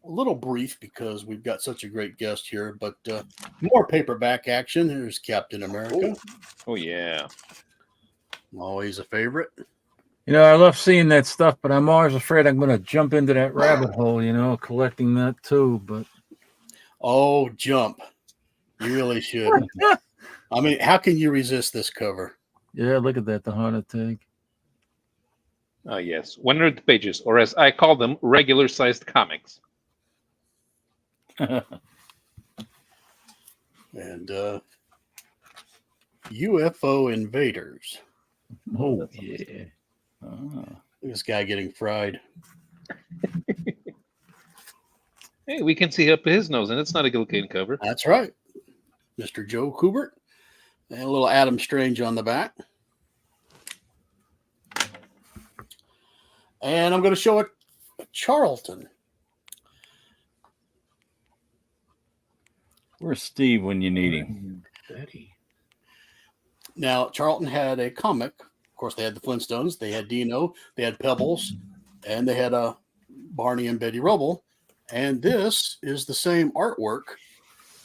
little brief because we've got such a great guest here. But more paperback action. Here's Captain America. Oh yeah. Always a favorite. You know, I love seeing that stuff, but I'm always afraid I'm going to jump into that rabbit hole, you know, collecting that too. But Oh, jump. You really should. I mean, how can you resist this cover? yeah, look at that, the heart attack. Oh yes. 100 pages, or as I call them, regular-sized comics. And UFO invaders. Oh, yeah. This guy getting fried. Hey, we can see up his nose, and it's not a Gilligan cover. That's right. Mr. Joe Kubert. And a little Adam Strange on the back. And I'm going to show it Charlton. Where's Steve when you need him? Betty. Now, Charlton had a comic. Of course, they had the Flintstones, they had Dino, they had Pebbles, and they had Barney and Betty Rubble. And this is the same artwork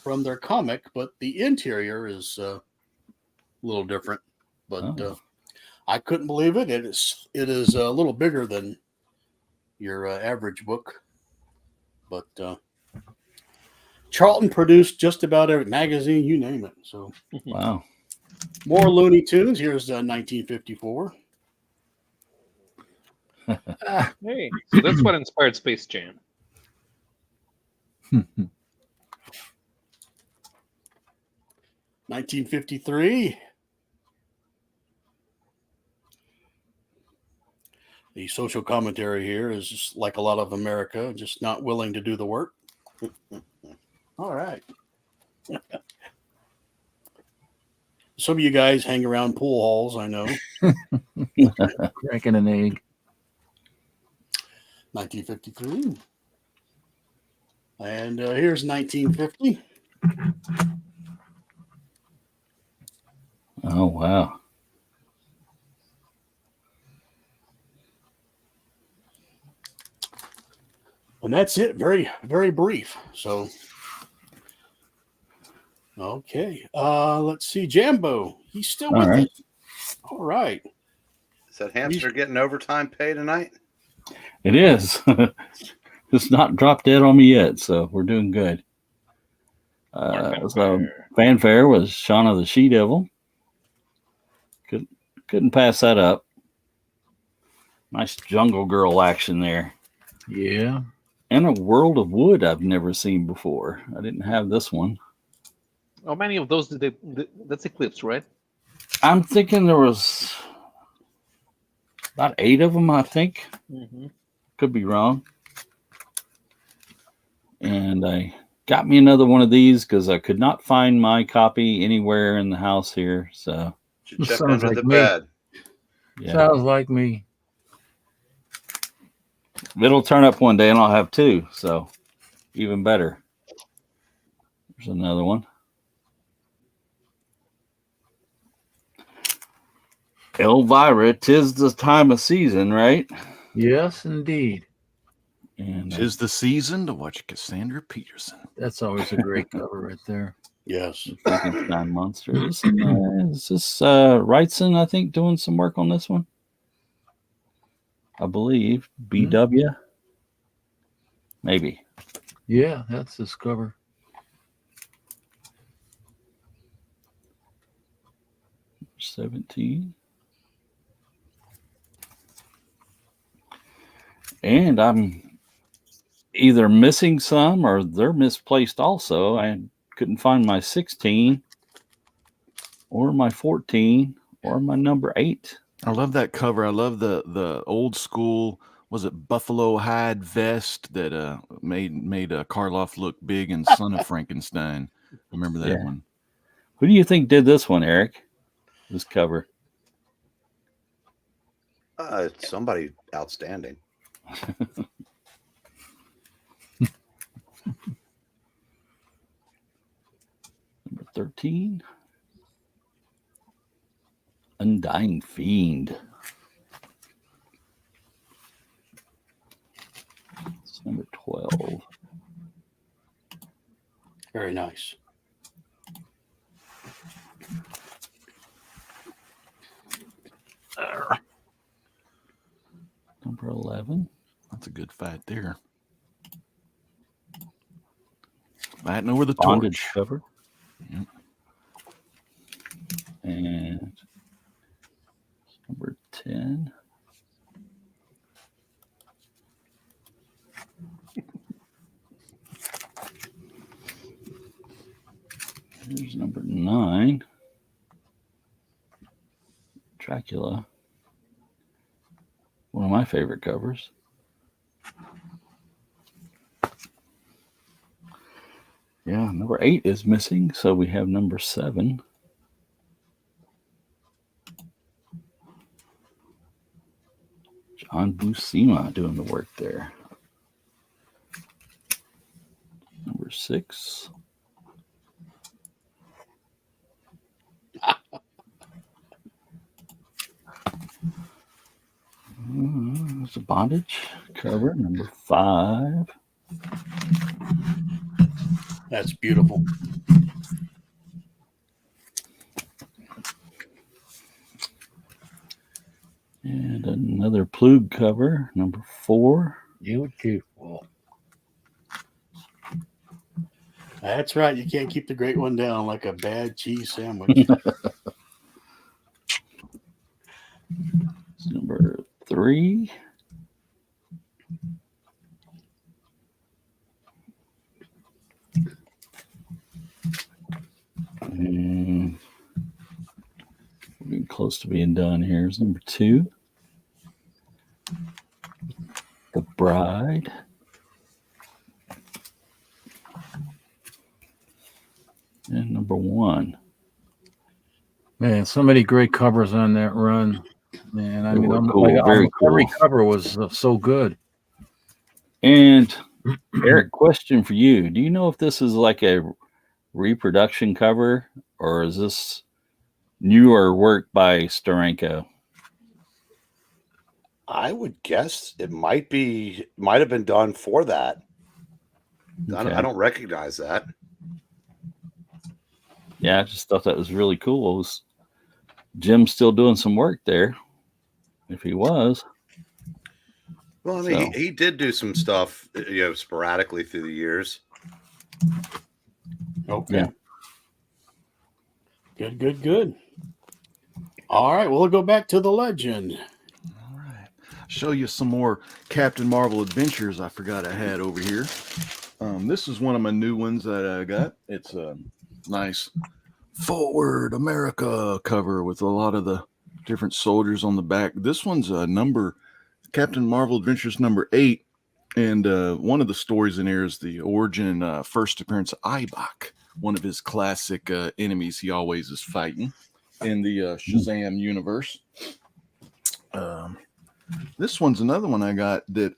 from their comic, but the interior is a little different. But I couldn't believe it. It is a little bigger than your average book. But Charlton produced just about every magazine, you name it. So Wow. more Looney Tunes. Here's 1954. Hey, so that's what inspired Space Jam. 1953. The social commentary here is just like a lot of America, just not willing to do the work. All right. Some of you guys hang around pool halls, I know. Cracking an egg. 1953. And here's 1950. Oh, wow. And that's it. Very, very brief. So, okay. Let's see. Jambo. He's still All with right. us. All right. Is that hamster getting overtime pay tonight? It is. It's not dropped dead on me yet, so we're doing good. So fanfare was Shauna the She-Devil. Couldn't pass that up. Nice Jungle Girl action there. Yeah. And a World of Wood I've never seen before. I didn't have this one. How many of those did they? That's Eclipse, right? I'm thinking there was about 8 of them, I think. Mm-hmm. Could be wrong. And I got me another one of these because I could not find my copy anywhere in the house here. So Should check Sounds under like the me. bed. yeah, Sounds like me. it'll turn up one day and I'll have 2. So even better. There's another one. Elvira, 'tis the time of season, right? Yes, indeed. And 'Tis the season to watch Cassandra Peterson. That's always a great cover right there. Yes. Frankenstein monster. Is this Wrightson, I think, doing some work on this one? I believe. BW? Maybe. Yeah, that's his cover. $17. And I'm either missing some or they're misplaced also. I couldn't find my 16 or my 14 or my number 8. I love that cover. I love the old school, was it buffalo hide vest that made Karloff look big in Son of Frankenstein. I remember that Yeah. one. Who do you think did this one, Eric? This cover. It's somebody outstanding. Number 13. Undying Fiend. It's number 12. Very nice. Number 11. That's a good fight there. Fighting over the Bondage torch. cover. Yep. And number 10. Here's number 9. Dracula. One of my favorite covers. Yeah, number 8 is missing, so we have number 7. John Buscema doing the work there. Number 6. It's a bondage cover, number 5. That's beautiful. And another Plug cover, number 4. Beautiful. That's right. You can't keep the great one down like a bad cheese sandwich. Number 3. And we're getting close to being done. Here's number 2. The Bride. And number 1. Man, so many great covers on that run. Man, I They mean, were cool, very every cool. cover was so good. And Eric, question for you. Do you know if this is like a reproduction cover or is this newer work by Steranko? I would guess it might have been done for that. Okay. I don't recognize that. Yeah, I just thought that was really cool. Was Jim still doing some work there? If he was. Well, I mean, So. he did do some stuff, sporadically through the years. Okay. Yeah. Good. All right, we'll go back to the legend. All right. Show you some more Captain Marvel adventures I forgot I had over here. This is one of my new ones that I got. It's a nice Forward America cover with a lot of the different soldiers on the back. This one's Captain Marvel Adventures number 8. And one of the stories in here is the origin and first appearance of Ibok, one of his classic enemies he always is fighting in the Shazam universe. This one's another one I got that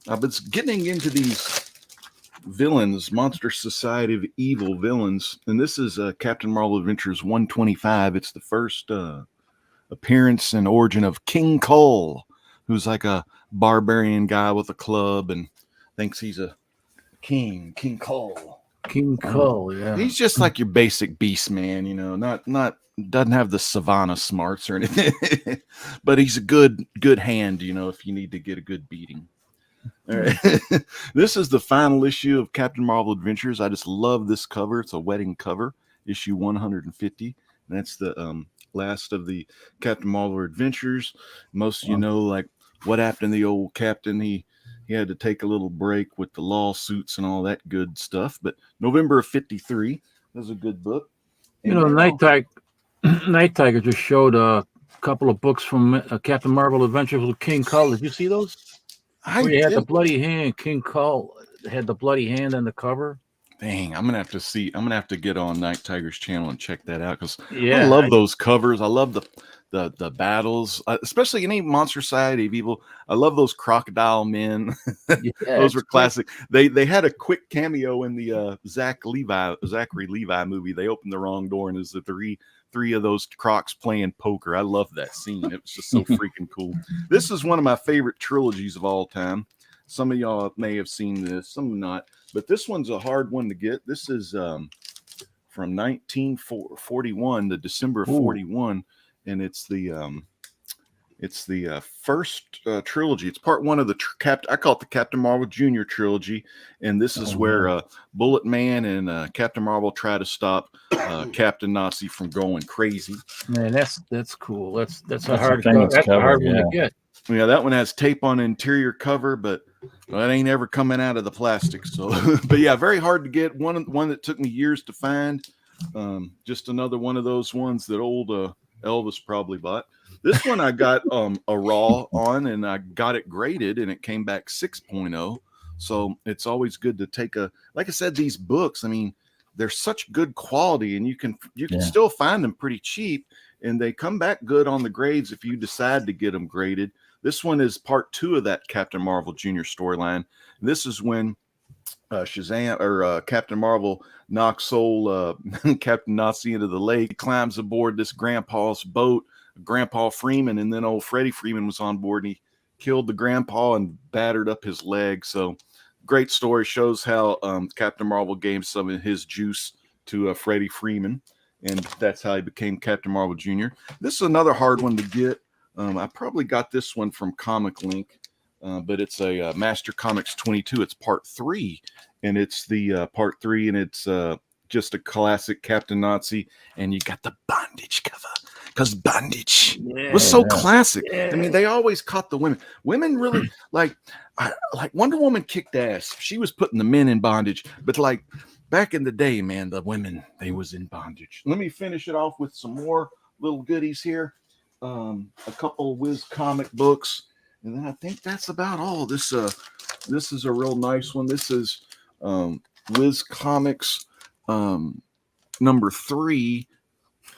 I've been getting into these villains, Monster Society of Evil villains. And this is Captain Marvel Adventures 125. It's the first appearance and origin of King Cole, who's like a barbarian guy with a club and thinks he's a king. King Cole. King Cole, yeah. He's just like your basic beast man, not doesn't have the savannah smarts or anything, but he's a good hand, if you need to get a good beating. All right. This is the final issue of Captain Marvel Adventures. I just love this cover. It's a wedding cover, issue 150. And that's the last of the Captain Marvel Adventures. Most of you know, like, what happened to the old captain. He had to take a little break with the lawsuits and all that good stuff. But November of 53 was a good book. And Night Tiger just showed a couple of books from Captain Marvel Adventures with King Cole. Did you see those? Where he had the bloody hand. King Cole had the bloody hand on the cover. Dang, I'm gonna have to get on Night Tiger's channel and check that out, because Yeah, I love those covers. I love the battles, especially in any Monster Society of Evil. I love those crocodile men. Those were classic. They had a quick cameo in the Zachary Levi movie. They opened the wrong door and there's the three of those crocs playing poker. I love that scene. It was just so freaking cool. This is one of my favorite trilogies of all time. Some of y'all may have seen this, some not, but this one's a hard one to get. This is from 1941, the December of 41, and it's the first trilogy. It's part one of the I call it the Captain Marvel Jr. trilogy, and this is where Bullet Man and Captain Marvel try to stop Captain Nazi from going crazy. Man, that's cool. That's a hard famous That's a cover, hard one to get. Yeah, that one has tape on the interior cover, but it ain't ever coming out of the plastic. So, but yeah, very hard to get. One that took me years to find. Just another one of those ones that old Elvis probably bought. This one I got a raw on, and I got it graded, and it came back 6.0. So it's always good to take like I said, these books, I mean, they're such good quality, and you can still find them pretty cheap, and they come back good on the grades if you decide to get them graded. This one is part 2 of that Captain Marvel Jr. storyline. This is when Shazam or Captain Marvel knocks old Captain Nazi into the lake. He climbs aboard this grandpa's boat, Grandpa Freeman, and then old Freddie Freeman was on board, and he killed the grandpa and battered up his leg. So great story. Shows how Captain Marvel gave some of his juice to Freddie Freeman, and that's how he became Captain Marvel Jr. This is another hard one to get. I probably got this one from Comic Link, but it's a Master Comics 22. It's part 3, and it's the part 3, and it's just a classic Captain Nazi, and you got the bondage cover. Because bondage was so classic. I mean, they always caught the women. Women really like Wonder Woman kicked ass. She was putting the men in bondage. But like back in the day, man, the women, they was in bondage. Let me finish it off with some more little goodies here. A couple of Wiz comic books. And then I think that's about all. This is a real nice one. This is Wiz Comics number 3.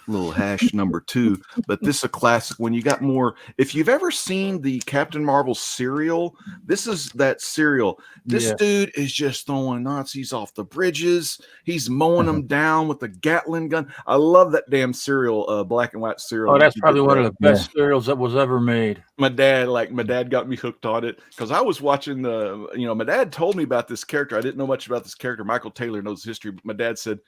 Little hash number 2, but this is a classic when you got more. If you've ever seen the Captain Marvel cereal, this is that cereal. This dude is just throwing Nazis off the bridges. He's mowing them down with a Gatling gun. I love that damn cereal, black and white cereal. Oh, that's probably one of the best cereals that was ever made. My dad got me hooked on it because I was watching my dad told me about this character. I didn't know much about this character. Michael Taylor knows history, but my dad said,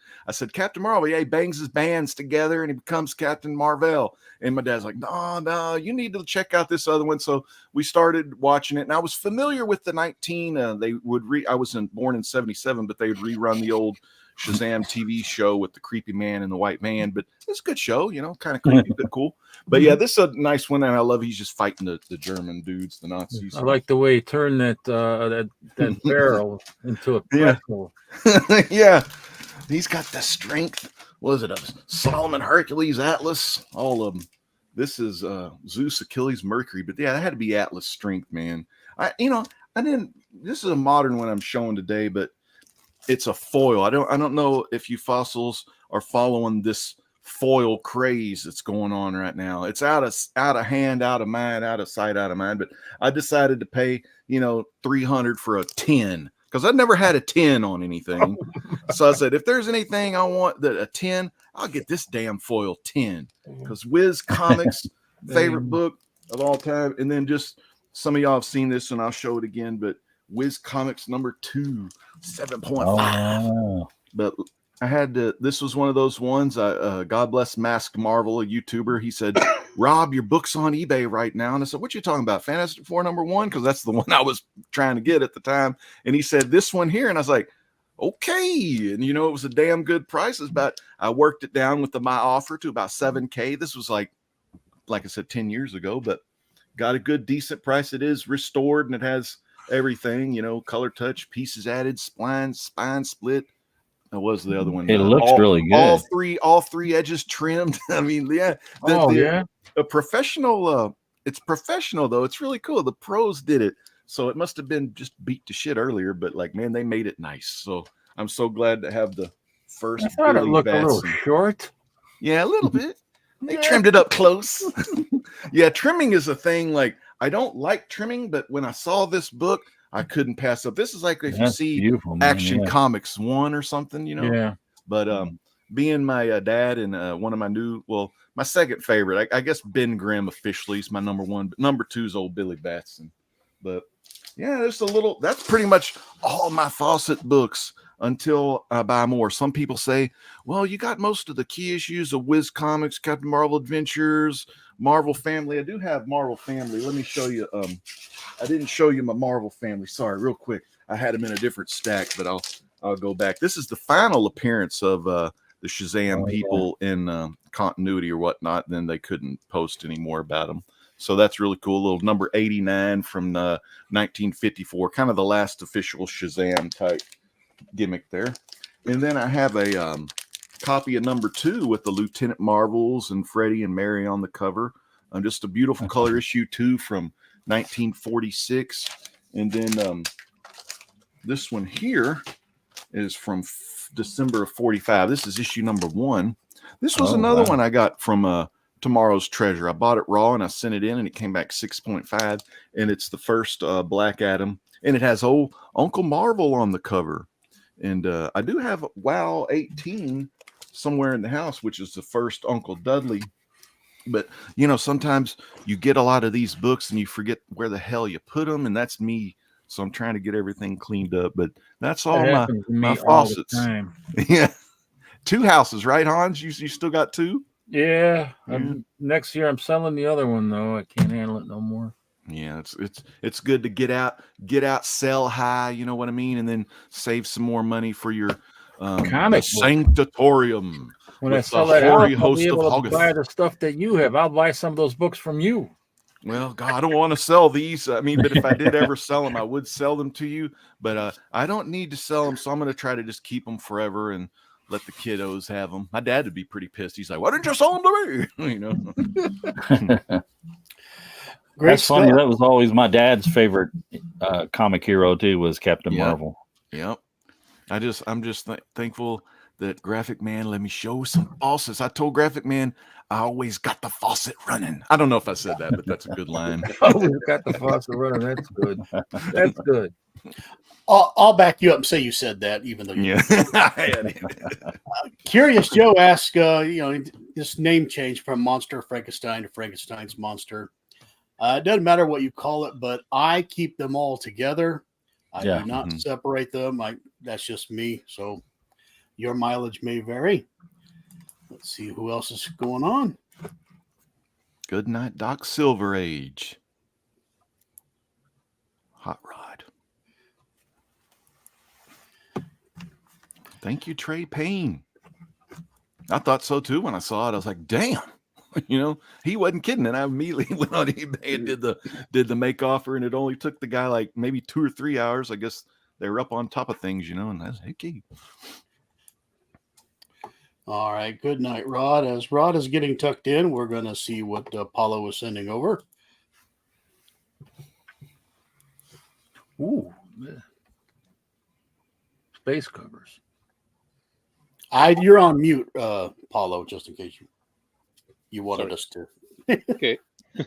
Captain Marvel, yeah, he bangs his bands together and he becomes Captain Marvel. And my dad's like, no, you need to check out this other one. So we started watching it, and I was familiar with the I was born in 77, but they would rerun the old Shazam TV show with the creepy man and the white man, but it's a good show, kind of creepy, but cool. But yeah, this is a nice one, and I love he's just fighting the German dudes, the Nazis. I like the way he turned that barrel into a pretzel. Yeah, he's got the strength. What is it? Solomon, Hercules, Atlas, all of them. This is Zeus, Achilles, Mercury, but yeah, that had to be Atlas strength, man. This is a modern one I'm showing today, but it's a foil. I don't know if you fossils are following this foil craze that's going on right now. It's out of hand, out of mind, out of sight, out of mind. But I decided to pay, $300 for a 10 because I've never had a 10 on anything. So I said, if there's anything I want a 10, I'll get this damn foil 10 because Wiz Comics favorite book of all time. And then just some of y'all have seen this, and I'll show it again. But Wiz Comics number 2. 7.5. Oh. But I had to. This was one of those ones. God bless Masked Marvel, a YouTuber. He said, "Rob, your book's on eBay right now." And I said, "What you talking about? Fantastic Four number 1?" Because that's the one I was trying to get at the time. And he said, "This one here," and I was like, "Okay." And it was a damn good price. I worked it down with my offer to about $7K. This was like I said, 10 years ago, but got a good, decent price. It is restored, and it has everything, color touch, pieces added, spine split. That was the other one. It looks really good. All three edges trimmed. I mean, yeah. A professional. It's professional though. It's really cool. The pros did it, so it must have been just beat to shit earlier. But man, they made it nice. So I'm so glad to have the first. I thought it looked a little short. Yeah, a little bit. They trimmed it up close. Yeah, trimming is a thing. I don't like trimming, but when I saw this book, I couldn't pass up. This is like if you see Action Comics 1 or something, Yeah. But being my dad and one of my my second favorite, I guess Ben Grimm officially is my number 1, but number 2 is old Billy Batson. But yeah, that's pretty much all my Fawcett books until I buy more. Some people say, well, you got most of the key issues of Wiz Comics, Captain Marvel Adventures, Marvel Family. I do have Marvel Family. Let me show you. I didn't show you my Marvel Family. Sorry, real quick. I had them in a different stack, but I'll go back. This is the final appearance of the Shazam people in continuity or whatnot. Then they couldn't post any more about them. So that's really cool. A little number 89 from 1954, kind of the last official Shazam type gimmick there. And then I have a copy of number 2 with the Lieutenant Marvels and Freddie and Mary on the cover. Just a beautiful color issue 2 from 1946. And then this one here is from December of 45. This is issue number 1. This was another one I got from tomorrow's treasure. I bought it raw and I sent it in, and it came back 6.5, and it's the first Black Adam, and it has old Uncle Marvel on the cover. And I do have WoW 18 somewhere in the house, which is the first Uncle Dudley. But you know, sometimes you get a lot of these books and you forget where the hell you put them, and that's me. So I'm trying to get everything cleaned up. But that's all That happens to me my all the Fawcett's. time. Yeah, 2 houses, right, Hans? You still got 2? Yeah. Yeah. Next year I'm selling the other one though. I can't handle it no more. Yeah, it's good to get out, sell high, you know what I mean, and then save some more money for your Comic book. sanctatorium. When I with sell the that hoary house, I'll host be of able to Hoggith. buy the stuff that you have. I'll buy some of those books from you. Well, God, I don't want to sell these. I mean, but if I did ever sell them, I would sell them to you. But I don't need to sell them, so I'm going to try to just keep them forever and let the kiddos have them. My dad would be pretty pissed. He's like, "Why didn't you sell them to me?" You know. Great That's funny. stuff. That was always my dad's favorite comic hero too. Was Captain Yep. Marvel. Yep. I'm just thankful that Graphic Man let me show some Fawcett's. I told Graphic Man I always got the faucet running. I don't know if I said that, but that's a good line. Oh, we've got the Fawcett running. That's good. That's good. I'll back you up and say you said that, even though you Yeah. Curious Joe asks, this name change from Monster Frankenstein to Frankenstein's Monster. It doesn't matter what you call it, but I keep them all together. I Yeah. do not Mhm. separate them. That's just me. So your mileage may vary. Let's see who else is going on. Good night, Doc Silver Age. Hot Rod. Thank you, Trey Payne. I thought so too when I saw it. I was like, damn. You know, he wasn't kidding. And I immediately went on eBay and did the make offer, and it only took the guy like maybe 2 or 3 hours. I guess they were up on top of things, you know, and that's okay. All right. Good night, Rod. As Rod is getting tucked in, we're going to see what Paulo is sending over. Ooh. Space covers. You're on mute, Paulo, just in case you wanted Sorry. us to. Okay. All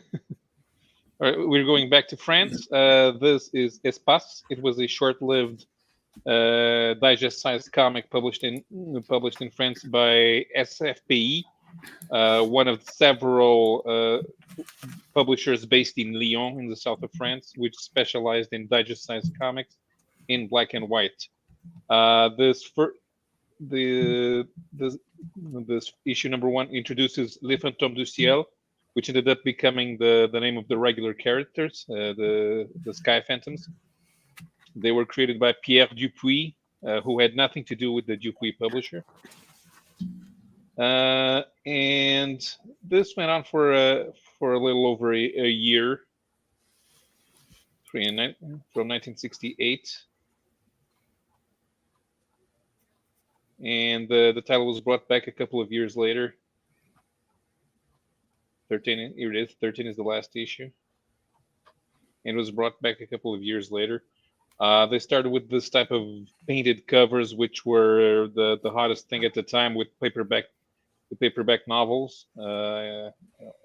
right, we're going back to France. This is Espace. It was a short-lived digest-sized comic published in France by SFPI, one of several publishers based in Lyon, in the south of France, which specialized in digest-sized comics in black and white. This issue number 1 introduces Les Fantômes du Ciel, which ended up becoming the name of the regular characters, the Sky Phantoms. They were created by Pierre Dupuis, who had nothing to do with the Dupuis publisher. And this went on for a little over a year, from 1968. And the title was brought back a couple of years later. 13, here it is. 13 is the last issue. And it was brought back a couple of years later. They started with this type of painted covers, which were the hottest thing at the time, with paperback novels,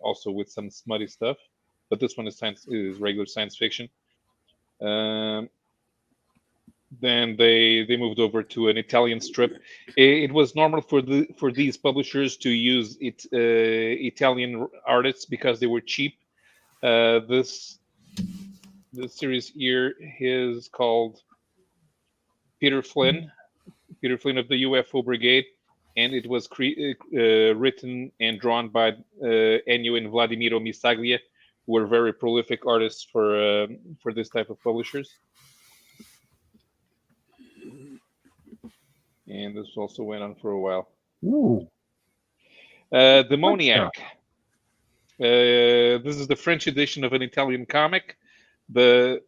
also with some smutty stuff. But this one is regular science fiction. Then they moved over to an Italian strip. It was normal for these publishers to use Italian artists because they were cheap. This series here is called Peter Flynn of the UFO Brigade, and it was written and drawn by Ennio and Vladimiro Misaglia, who were very prolific artists for this type of publishers. And this also went on for a while. Ooh. Demoniac. This is the French edition of an Italian comic. The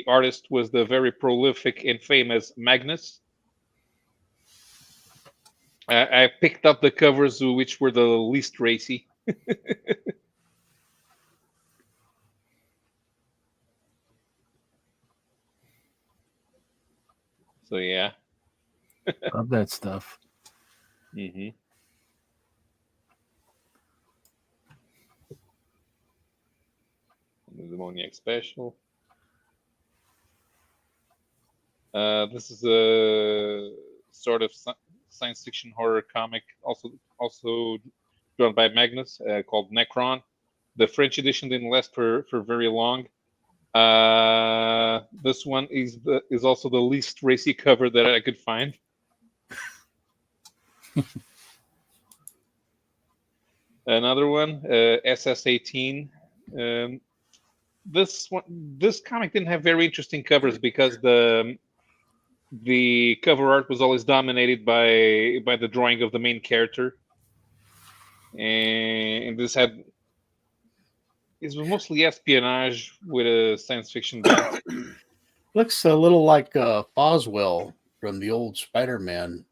artist was the very prolific and famous Magnus. I picked up the covers which were the least racy. So yeah. Love that stuff. Mm-hmm. Demoniac Special. This is a sort of science fiction horror comic, also drawn by Magnus, called Necron. The French edition didn't last for very long. This one is also the least racy cover that I could find. Another one, SS-18. This comic didn't have very interesting covers because the cover art was always dominated by the drawing of the main character, and this was mostly espionage with a science fiction bent. Looks a little like Boswell from the old Spider-Man.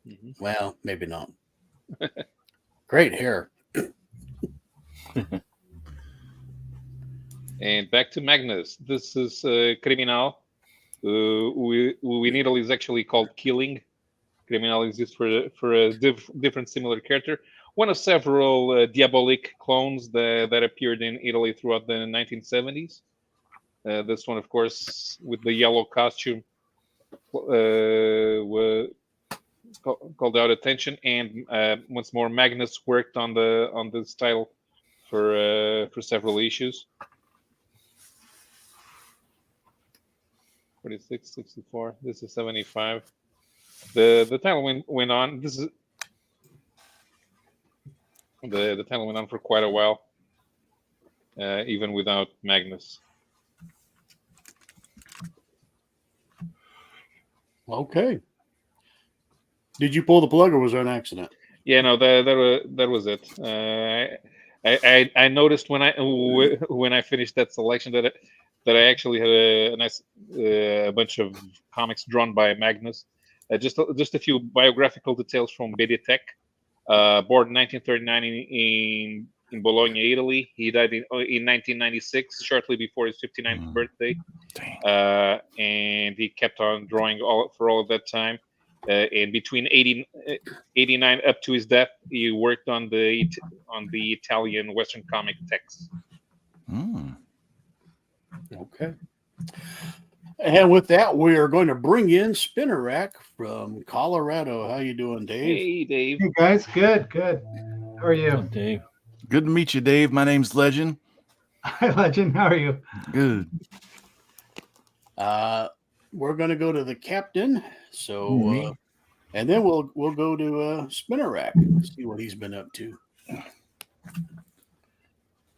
Mm-hmm. Well, maybe not. Great hair. And back to Magnus. This is Criminal. We in Italy is actually called Killing. Criminal exists for a different similar character. One of several Diabolic clones that appeared in Italy throughout the 1970s. This one, of course, with the yellow costume, called out attention. And once more, Magnus worked on this title for several issues. 46, 64. This is 75. The title went on. This is the title went on for quite a while, even without Magnus. Okay. Did you pull the plug, or was there an accident? Yeah, no, that was it. I noticed when I finished that selection that I actually had a nice bunch of comics drawn by Magnus. Just a few biographical details from Bedetek. Born in 1939 in Bologna, Italy. He died in 1996, shortly before his 59th birthday. And he kept on drawing for all of that time. And between 89 up to his death, he worked on the Italian Western comic texts. Okay. And with that, we are going to bring in Spinner Rack from Colorado. How you doing, Dave? Hey, Dave. Hey, guys. Good. How are you? Hello, Dave. Good to meet you, Dave. My name's Legend. Hi, Legend. How are you? Good. We're going to go to the captain. So, and then we'll go to Spinner Rack and see what he's been up to.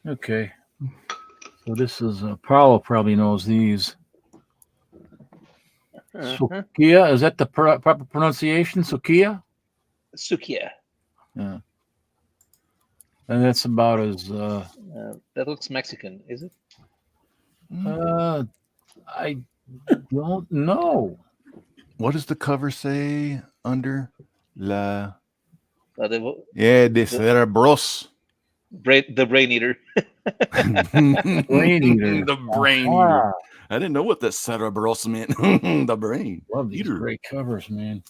Okay. So this is Paolo probably knows these. Sukiya, is that the proper pronunciation? Sukiya? Sukiya. Yeah. And that's about as that looks Mexican, is it? I don't know. What does the cover say under la? The De Cerebros. brain eater. Brain eater. The brain eater. I didn't know what that Cerebros meant. The brain. Love these eater. great covers, man.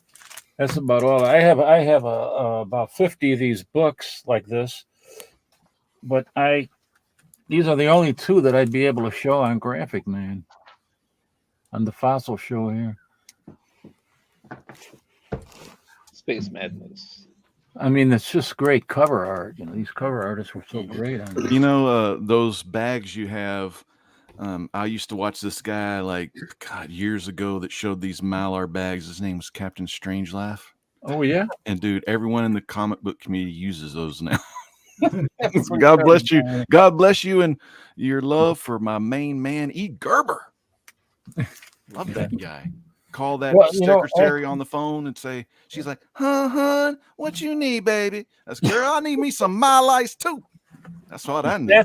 That's about all. I have about 50 of these books like this, but these are the only two that I'd be able to show on Graphic Man, on the Fossil show here. Space Madness. I mean, it's just great cover art. You know, these cover artists were so great on this. You know, those bags you have. I used to watch this guy years ago that showed these Malar bags. His name was Captain Strangelove. Oh yeah. And dude, everyone in the comic book community uses those now. God bless you. God bless you and your love for my main man, E. Gerber. Love that guy. Call that secretary on the phone and say, she's like, hun, what you need, baby? That's girl, I need me some Mylites too. That's what I need.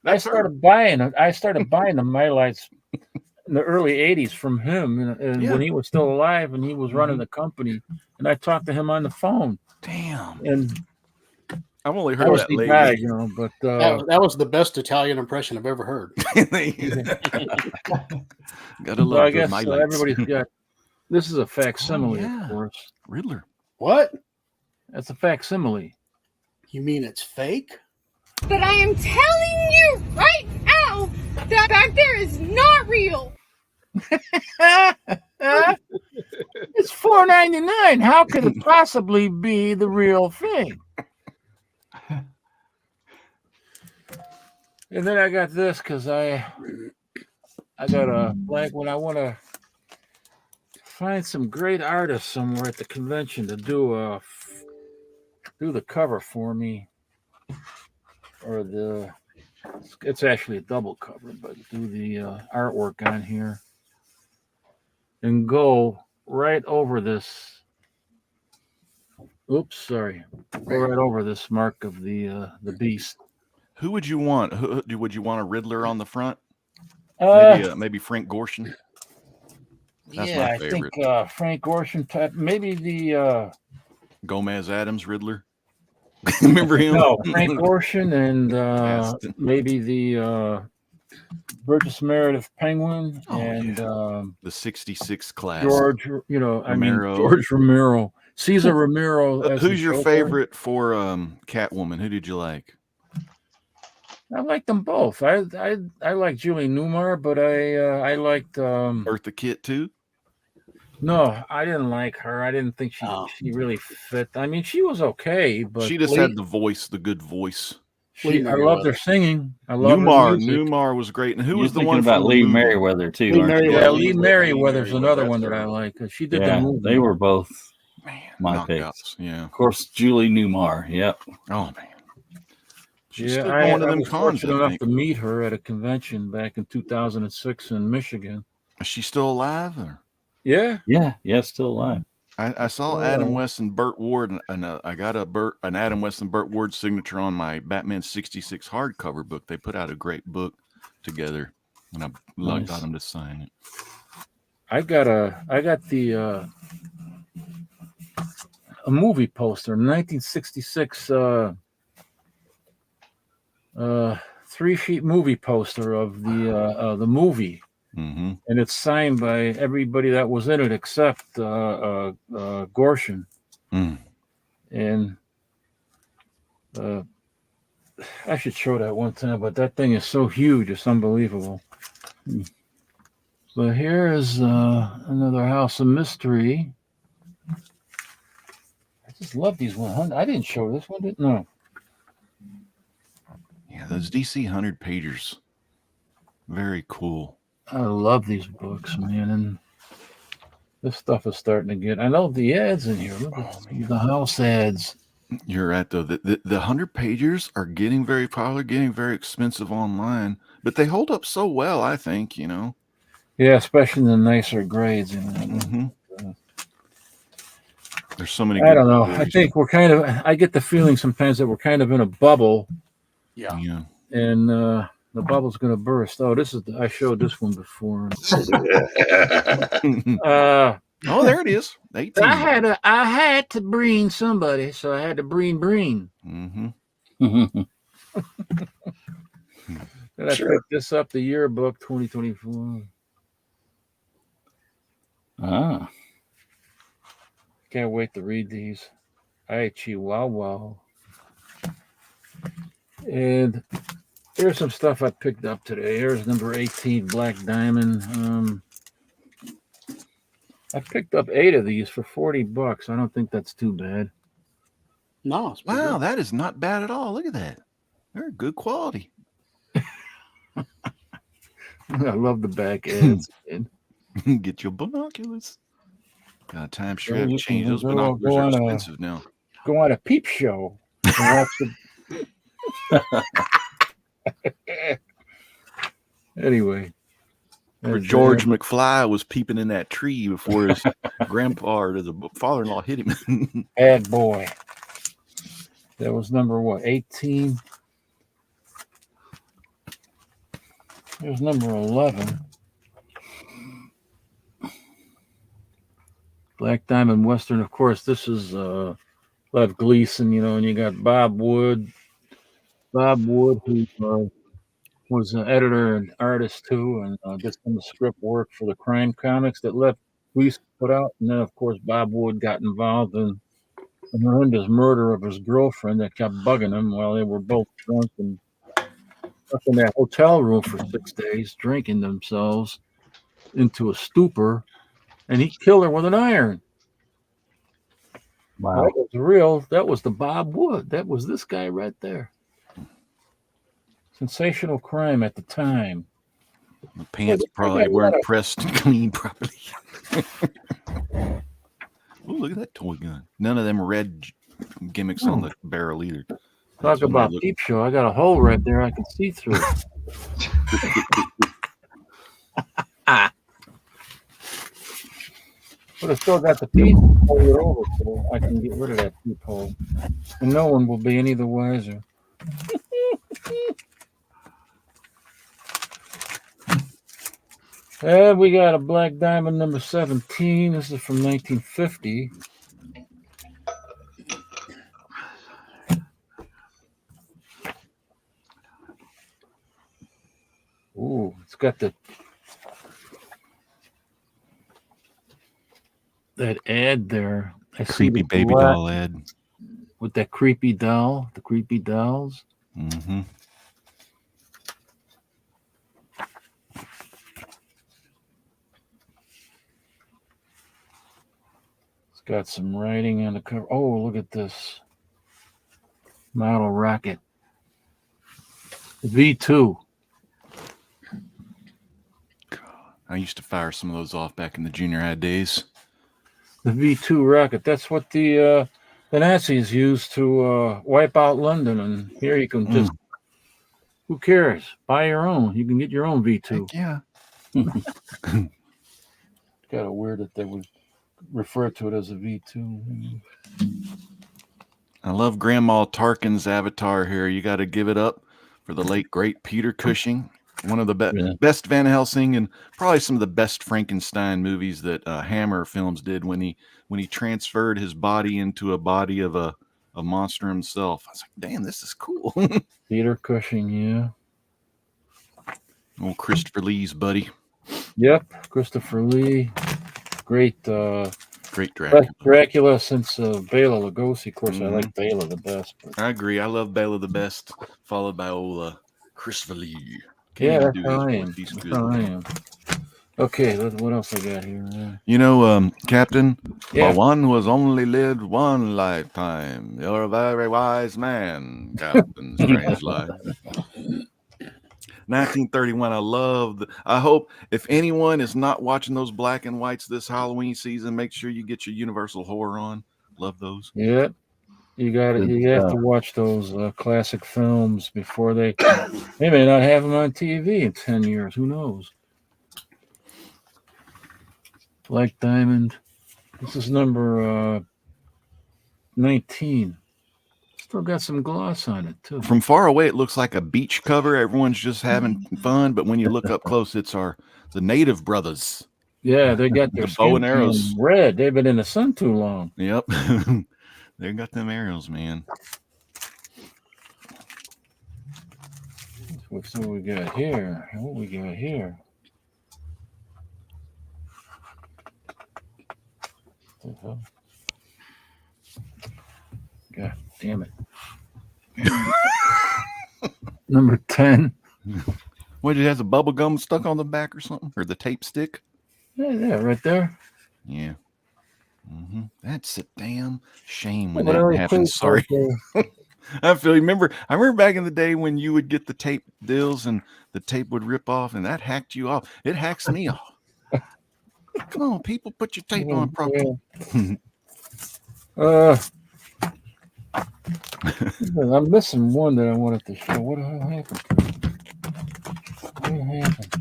I started buying the Mylites in the early 80s from him when he was still alive and he was running the company. And I talked to him on the phone. Damn. And I've only heard that lately. Guy, but that was the best Italian impression I've ever heard. Gotta love I guess Mylites. everybody's got. This is a facsimile, of course. Riddler. What? That's a facsimile. You mean it's fake? But I am telling you right That back there is not real. It's $4.99. How could it possibly be the real thing? And then I got this because I got a blank when I want to find some great artists somewhere at the convention to do the cover for me, or it's actually a double cover, but do the artwork on here and go right over this. Oops, sorry. Go right over this mark of the beast. Who would you want? Would you want a Riddler on the front? Maybe Frank Gorshin. That's my favorite. I think Frank Gorshin type. Maybe the Gomez Adams Riddler. Remember him? No, Frank Gorshin and maybe the Burgess Meredith Penguin and the 66 class. George, Romero. George Romero. Cesar Romero. Who's your favorite for Catwoman? Who did you like? I liked them both. I like Julie Newmar, but I liked Eartha Kitt too. No, I didn't like her. I didn't think she really fit. I mean, she was okay, but she just had the good voice. I loved her singing. I love Newmar was great. And who was the one about Lee Merriweather too? Lee Merriweather's another one that I like. She did the movie. They were both my picks. Yeah, of course, Julie Newmar. Yep. Oh man. I was fortunate enough to meet her at a convention back in 2006 in Michigan. Is she still alive? Or? Yeah, still alive. I saw Adam West and Burt Ward, and I got an Adam West and Burt Ward signature on my Batman 66 hardcover book. They put out a great book together, and I got them to sign it. I got the a movie poster, 1966 3-sheet movie poster of the movie. Mm-hmm. And it's signed by everybody that was in it except Gorshin. Mm. And I should show that one time, but that thing is so huge, it's unbelievable. But here is another House of Mystery. I just love these 100. I didn't show this one, did no. Yeah, those DC 100 pagers. Very cool. I love these books, man, and this stuff is starting to get. I love the ads in here. Look at the house ads. You're right, though. The 100 pagers are getting very popular, getting very expensive online, but they hold up so well. I think Yeah, especially in the nicer grades. Mm-hmm. There's so many. I don't know. I think we're kind of. I get the feeling sometimes that we're kind of in a bubble. Yeah. And the bubble's going to burst. Oh, I showed this one before. Oh, there it is. 18. I had to breen somebody, so I had to breen. Mm-hmm. And I picked this up, the yearbook 2024. Can't wait to read these. Ay, Chihuahua. And here's some stuff I picked up today. Here's number 18, Black Diamond. I picked up 8 of these for $40. I don't think that's too bad. No. Wow, that is not bad at all. Look at that. They're good quality. I love the back ads. Get your binoculars. Time sure have to change those binoculars. Are expensive now. Go on a peep show. And watch Anyway. Where George McFly was peeping in that tree before his grandpa or the father-in-law hit him. Bad boy. That was number 18. There's number 11. Black Diamond Western. Of course, this is Lev Gleason, and you got Bob Wood. Bob Wood, who was an editor and artist too, and did some script work for the crime comics that Lev Gleason put out. And then, of course, Bob Wood got involved in the horrendous murder of his girlfriend that kept bugging him while they were both drunk and up in that hotel room for 6 days, drinking themselves into a stupor, and he killed her with an iron. Wow. That was real. That was the Bob Wood. That was this guy right there. Sensational crime at the time. The pants they probably got a weren't lot of- pressed and cleaned properly. Oh, look at that toy gun. None of them red gimmicks on the barrel either. Talk That's when about they look- peep show. I got a hole right there I can see through. But I still got the peep hold it over so I can get rid of that peephole. And no one will be any the wiser. And we got a black diamond number 17. This is from 1950. Ooh, it's got that ad there. I see creepy the baby black doll ad. with that creepy doll, the creepy dolls. Mm-hmm. It's got some writing on the cover. Oh, look at this model rocket. V2. I used to fire some of those off back in the junior high days. The V2 rocket. That's what the Nazis used to wipe out London. And here you can just, who cares? Buy your own. You can get your own V2. Heck yeah. Kind of weird that they would refer to it as a V2. I love Grandma Tarkin's avatar here. You got to give it up for the late, great Peter Cushing. One of the best Van Helsing and probably some of the best Frankenstein movies that Hammer Films did when he transferred his body into a body of a monster himself. I was like, damn, this is cool. Peter Cushing, yeah. Old Christopher Lee's buddy. Yep, Christopher Lee. Great Great Dracula. Dracula since Bela Lugosi. Of course, I like Bela the best. But... I agree. I love Bela the best, followed by old Christopher Lee. Yeah, that's how I am. That's how I am. Okay, what else I got here? You know, Captain, Yeah. for one was only lived one lifetime. You're a very wise man, Captain Strangelove. 1931. I hope if anyone is not watching those black and whites this Halloween season, make sure you get your Universal Horror on. Love those. Yeah. You got it. You have to watch those classic films before they may not have them on TV in 10 years. Who knows? Black Diamond. This is number 19. Still got some gloss on it too. From far away, it looks like a beach cover. Everyone's just having fun, but when you look up close, it's the Native brothers. Yeah, they got their bow and arrows red. They've been in the sun too long. Yep. They got them arrows, man. What's what we got here? What we got here? God damn it. Number 10. What, it has a bubble gum stuck on the back or something? Or the tape stick? Yeah, right there. Yeah. Mm-hmm. That's a damn shame when But that happens. Sorry. I remember back in the day when you would get the tape deals and the tape would rip off and that hacked you off. It hacks me off. Come on, people, put your tape on properly. I'm missing one that I wanted to show. What the hell happened? What happened?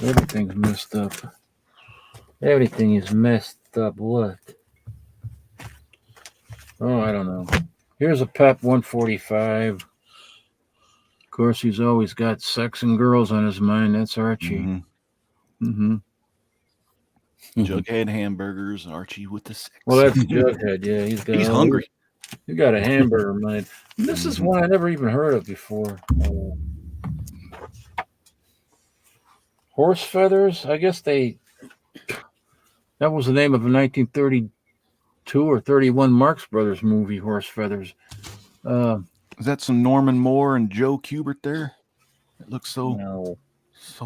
Everything's messed up. Everything is messed up. What? Oh, I don't know. Here's a Pep 145. Of course, he's always got sex and girls on his mind. That's Archie. Mm-hmm. Jughead hamburgers, Archie with the sex. Well, that's Jughead. Yeah, he's hungry. He got a hamburger mind. This is one I never even heard of before. Horse Feathers. I guess that was the name of a 1932 or 31 Marx Brothers movie. Horse Feathers. Is that some Norman Moore and Joe Kubert there? It looks so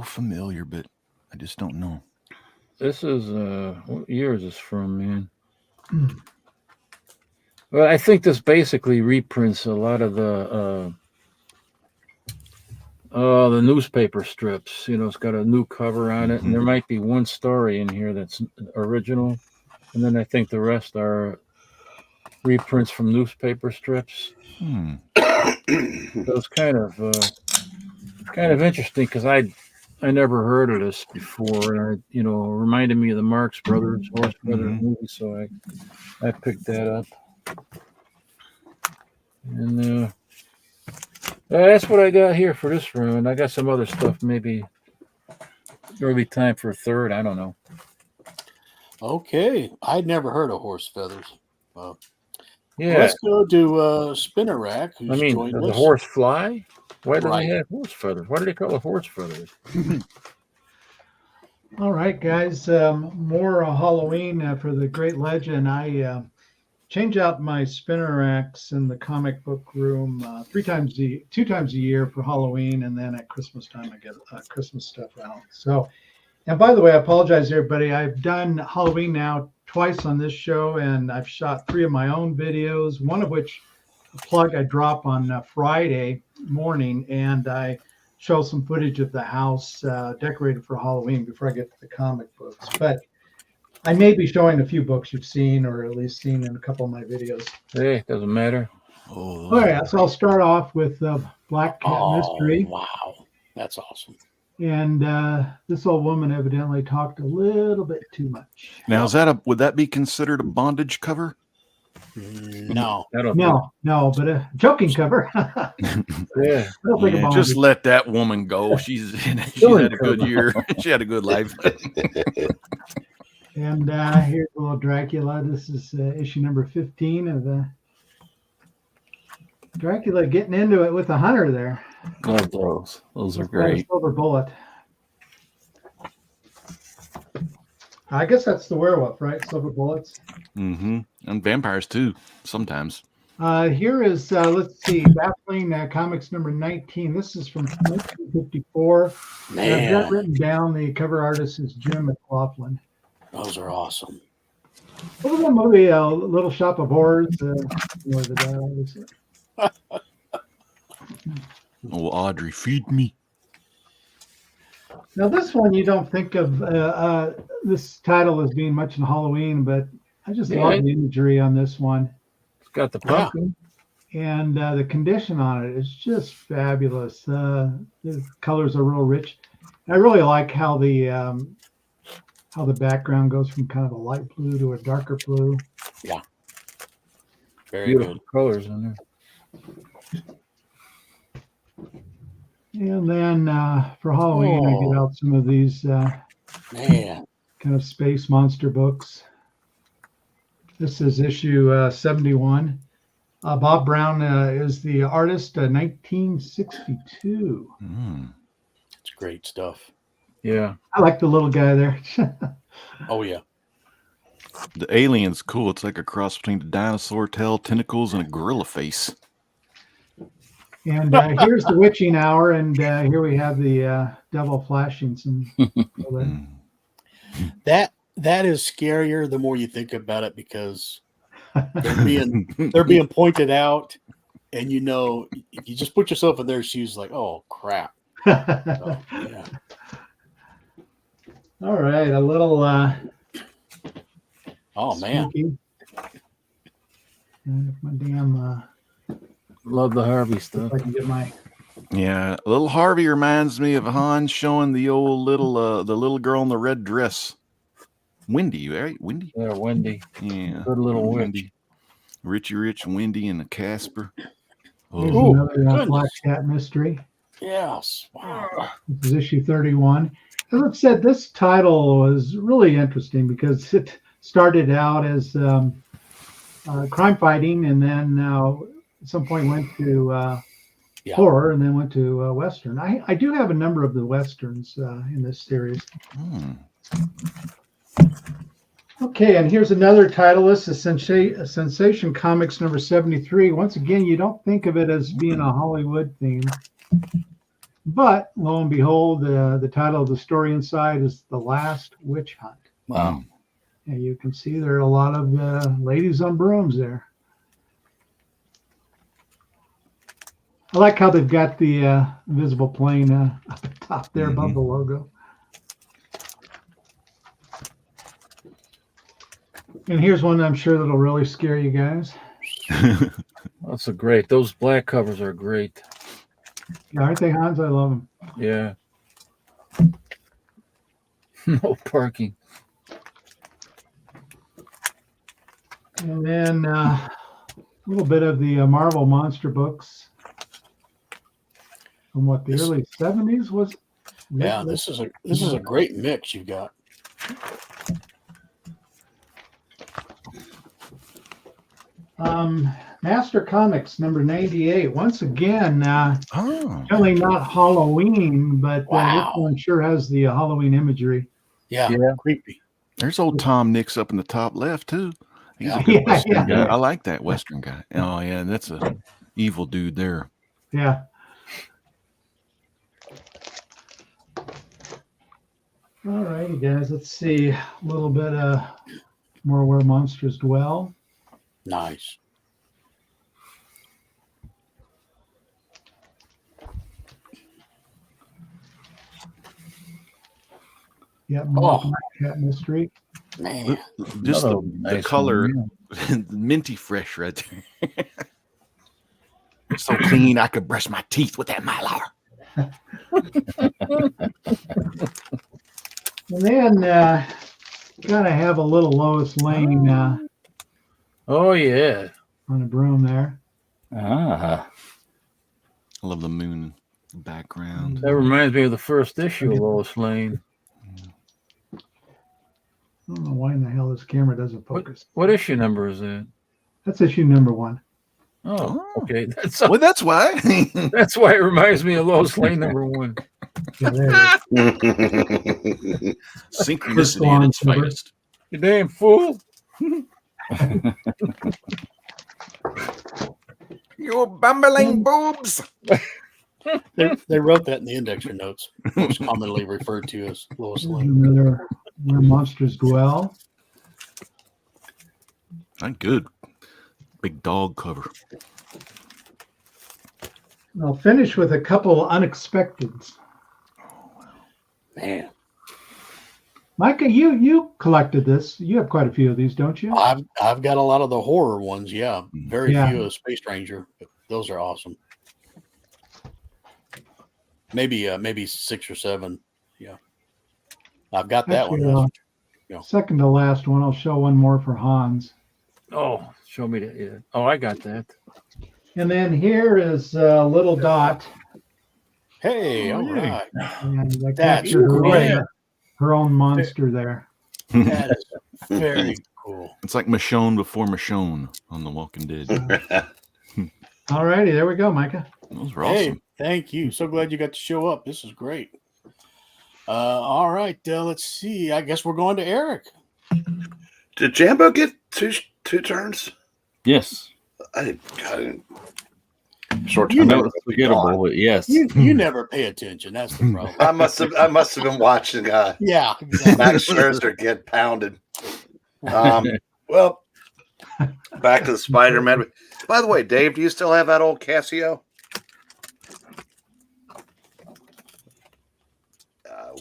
familiar, but I just don't know. This is what year is this from, man? Well, I think this basically reprints a lot of the newspaper strips. You know, it's got a new cover on it, and there might be one story in here that's original, and then I think the rest are reprints from newspaper strips. So it's kind of interesting because I never heard of this before, and it reminded me of the Marx Brothers, Horse Brothers movie, so I picked that up, and that's what I got here for this round. I got some other stuff. Maybe there'll be time for a third. I don't know. Okay, I'd never heard of horse feathers. Yeah, let's go to Spinner Rack. I mean, does a horse fly? Why do they have horse feathers? Why do they call it horse feathers? All right, guys. More Halloween for the Great Legend. I change out my spinner racks in the comic book room 2 times a year for Halloween, and then at Christmas time I get Christmas stuff out. So, and by the way, I apologize, everybody. I've done Halloween now twice on this show, and I've shot 3 of my own videos. One of which, a plug, I drop on Friday morning, and I show some footage of the house decorated for Halloween before I get to the comic books. But I may be showing a few books you've seen, or at least seen in a couple of my videos. Hey, doesn't matter. All right, so I'll start off with Black Cat Mystery. Wow, that's awesome. And this old woman evidently talked a little bit too much. Now, would that be considered a bondage cover? No, no, but a joking cover. Yeah, just let that woman go. She's had a good year. She had a good life. And here's a little Dracula. This is issue number 15 of Dracula getting into it with a hunter there. Love those. Those are great. Silver bullet. I guess that's the werewolf, right? Silver bullets. And vampires too, sometimes. Here is, let's see, Baffling Comics number 19. This is from 1954. I've got written down, the cover artist is Jim McLaughlin. Those are awesome. What was that movie, Little Shop of Horrors? Oh, Audrey, feed me. Now, this one, you don't think of this title as being much in Halloween, but I just love the imagery on this one. It's got the pumpkin. And the condition on it is just fabulous. The colors are real rich. I really like how the background goes from kind of a light blue to a darker blue. Yeah. Very beautiful good colors in there. And then for Halloween, I get out some of these kind of space monster books. This is issue 71. Bob Brown is the artist, 1962. It's great stuff. Yeah. I like the little guy there. Oh, yeah. The alien's cool. It's like a cross between the dinosaur tail, tentacles, and a gorilla face. And here's the witching hour, and here we have the devil flashing some. That is scarier the more you think about it, because they're being pointed out, and if you just put yourself in their shoes, like, oh crap. So, yeah. All right, a little. Oh man. My damn. Love the Harvey stuff. I can get my. Yeah, little Harvey reminds me of Han showing the old the little girl in the red dress. Wendy, right? Wendy? Yeah, Wendy. Yeah. Good little Wendy. Richie Rich, Wendy, and the Casper. Here's another Black Cat Mystery. Yes. Wow. This is issue 31. As I've said, this title was really interesting because it started out as crime fighting, and then at some point went to horror, and then went to Western. I do have a number of the Westerns in this series. Okay, and here's another title list, Sensation Comics number 73. Once again, you don't think of it as being a Hollywood theme. But lo and behold, the title of the story inside is The Last Witch Hunt. Wow. And you can see there are a lot of ladies on brooms there. I like how they've got the invisible plane up at the top there above the logo. And here's one I'm sure that'll really scare you guys. That's a great. Those black covers are great. Aren't they, Hans? I love them. Yeah. No parking. And then a little bit of the Marvel monster books from what the early 70s was. Yeah, this is a great mix you've got. Master Comics number 98. Once again, really not Halloween, but this one sure has the Halloween imagery. Yeah, creepy. There's old Tom Nix up in the top left too. He's a good Yeah, Western guy. I like that Western guy. Oh yeah, that's a evil dude there. Yeah. All righty, guys. Let's see a little bit more Where Monsters Dwell. Nice. Yeah, more Cat Mystery. Man, Just the nice color, minty fresh right there. So clean, I could brush my teeth with that Mylar. And then gotta have a little Lois Lane Oh yeah. on a broom there. Ah. I love the moon background. That reminds me of the first issue of Lois Lane. I don't know why in the hell this camera doesn't focus. What issue number is that? That's issue number 1. Oh, okay. Well, that's why. That's why it reminds me of Lois Lane number 1. Yeah, there it is. Synchronicity at its finest. You damn fool. You bumbling boobs. they wrote that in the indexer notes. Most commonly referred to as Lois Lane. Another Where Monsters Dwell. Not good. Big dog cover. I'll finish with a couple unexpecteds. Man, Micah, you collected this. You have quite a few of these, don't you? I've got a lot of the horror ones. Yeah, very Yeah. few of Space Ranger. But those are awesome. Maybe 6 or 7. Yeah, I've got that Actually, one. Second to last one. I'll show one more for Hans. Oh, show me that. Yeah. Oh, I got that. And then here is Little Dot. Hey, all right. And I That's captured great. her own monster there. That is very cool. It's like Michonne before Michonne on The Walking Dead. All righty, there we go, Micah. Those were Hey, awesome. thank you. So glad you got to show up. This is great. All right, let's see. I guess we're going to Eric. Did Jambo get two turns? Yes. I got short You term. know, That was forgettable, but yes. You never pay attention. That's the problem. I must have been watching Yeah, exactly. Max Scherzer get pounded. Well, back to the Spider-Man. By the way, Dave, do you still have that old Casio?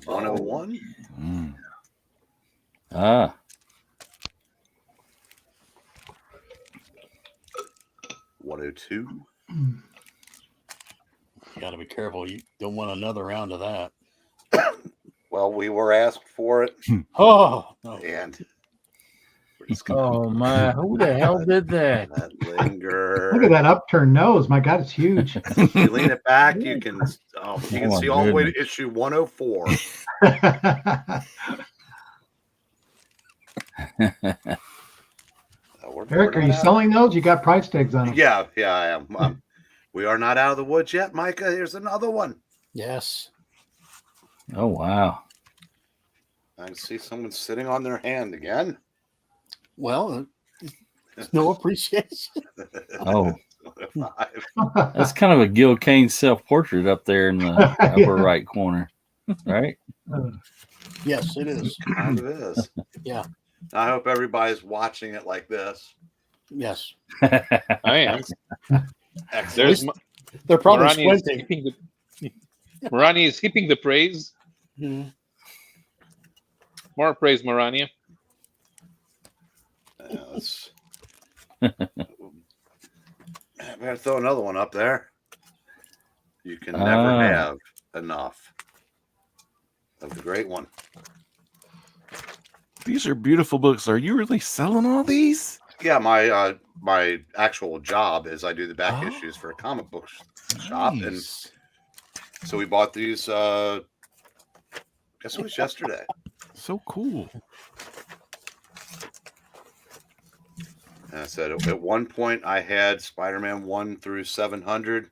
101? Ah. 102? You got to be careful. You don't want another round of that. Well, we were asked for it, Oh, no. and Oh my! Who the hell did that? that linger. Look at that upturned nose. My God, it's huge. If you lean it back, you can see all the way to issue 104. Eric, are you selling those? You got price tags on them. Yeah, I am. We are not out of the woods yet, Micah. Here's another one. Yes. Oh, wow. I see someone sitting on their hand again. Well, no appreciation. Oh, 5. that's kind of a Gil Kane self-portrait up there in the upper right corner, right? Yes, it is. Kind of is. Yeah. I hope everybody's watching it like this. Yes. I am. Excellent. There's They're probably Marani is squinting. heaping Marani is heaping the praise. Mhm. More praise, Marani. Let's I better throw another one up there. You can never have enough of the great one. These are beautiful books. Are you really selling all these? Yeah, my actual job is I do the back issues for a comic book shop, and Nice. so we bought these. Guess it was yesterday. So cool. And I said at one point I had Spider-Man 1 through 700.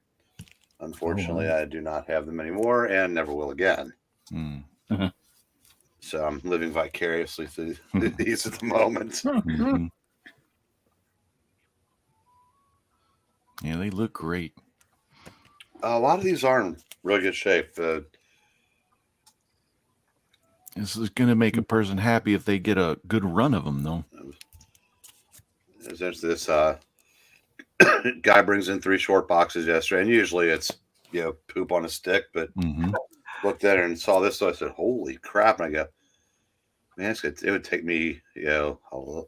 Unfortunately, I do not have them anymore, and never will again. Mm. So I'm living vicariously through these at the moment. Mhm. Yeah, they look great. A lot of these are in really good shape. This is going to make a person happy if they get a good run of them, though. There's this guy brings in 3 short boxes yesterday, and usually it's poop on a stick. But looked at it and saw this, so I said, "Holy crap!" And I go, "Man, it would take me a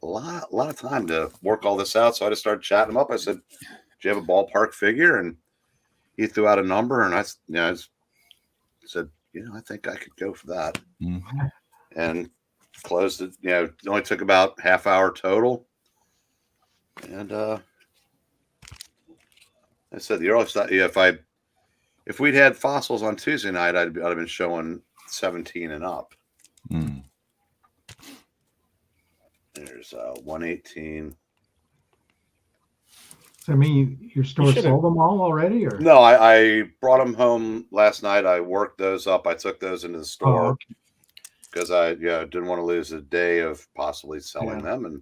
lot of time to work all this out." So I just started chatting him up. I said, "Do you have a ballpark figure?" And he threw out a number, and I said, "I think I could go for that." And closed it. It only took about half hour total. And I said the earliest, if we'd had fossils on Tuesday night, I'd have been showing 17 and up. There's 118. I mean, your store sold them all already, or No, I brought them home last night. I worked those up. I took those into the store because I didn't want to lose a day of possibly selling them. And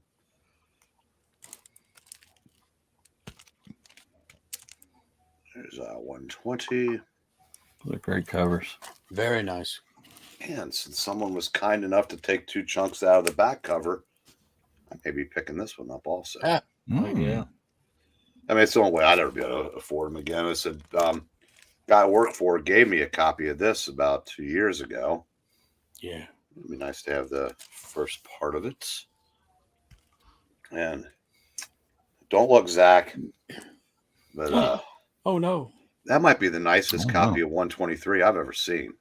there's 120. They're great covers. Very nice. And since someone was kind enough to take 2 chunks out of the back cover, I may be picking this one up also. Ah, yeah. I mean, it's the only way I'd ever be able to afford them again. I said, guy I work for gave me a copy of this about 2 years ago. Yeah. It'd be nice to have the first part of it. And don't look, Zach, but oh no, that might be the nicest copy of 123 I've ever seen.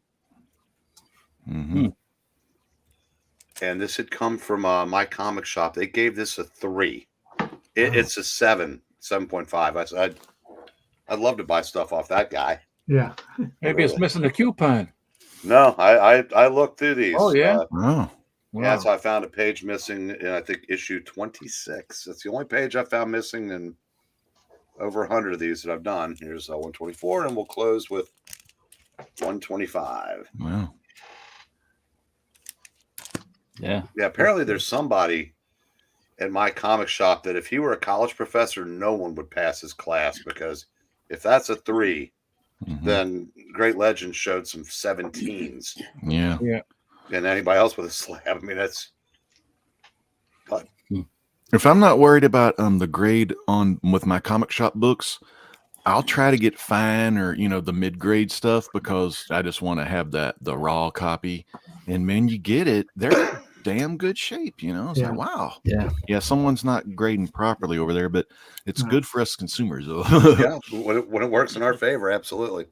And this had come from my comic shop. They gave this a 3. It's a 7.5. I said, I'd love to buy stuff off that guy. Yeah. Maybe it's missing a coupon. No, I looked through these. Oh, yeah? Wow. Yeah, so I found a page missing in, I think, issue 26. That's the only page I found missing in over 100 of these that I've done. Here's 124, and we'll close with 125. Wow. Yeah. Yeah, apparently there's somebody at my comic shop that if he were a college professor, no one would pass his class, because if that's a 3, then Great Legend showed some 17s. Yeah. Yeah. And anybody else with a slab, I mean, that's... If I'm not worried about the grade on with my comic shop books, I'll try to get fine or the mid-grade stuff, because I just want to have the raw copy. And man, you get it, they're in damn good shape. It's like, wow. Yeah, someone's not grading properly over there, but it's good for us consumers though. Yeah, when it works in our favor, absolutely.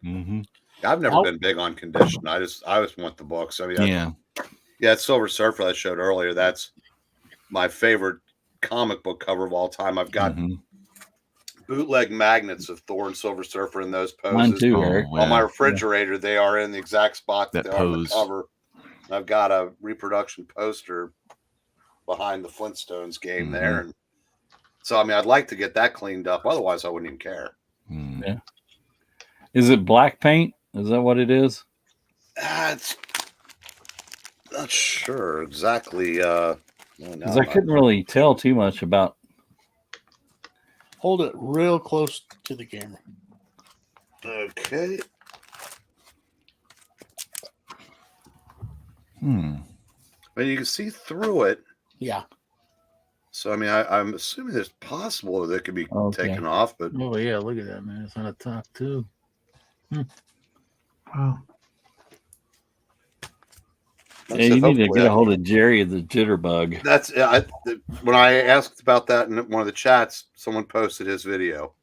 I've never been big on condition. I just want the books. I mean, it's Silver Surfer I showed earlier. That's my favorite comic book cover of all time. I've got bootleg magnets of Thor and Silver Surfer in those poses. Mine too, Eric. On my refrigerator, they are in the exact spot that they are on the pose. cover. I've got a reproduction poster behind the Flintstones game there. And so, I mean, I'd like to get that cleaned up. Otherwise, I wouldn't even care. Yeah. Is it black paint? Is that what it is? It's not sure exactly. Because I couldn't really tell too much about. Hold it real close to the camera. Okay. I mean, you can see through it. Yeah. So, I mean, I'm assuming it's possible that it could be taken off, but Oh yeah, look at that, man. It's on the top too. Wow. Yeah, you need to get a hold of Jerry the Jitterbug. That's when I asked about that in one of the chats, someone posted his video.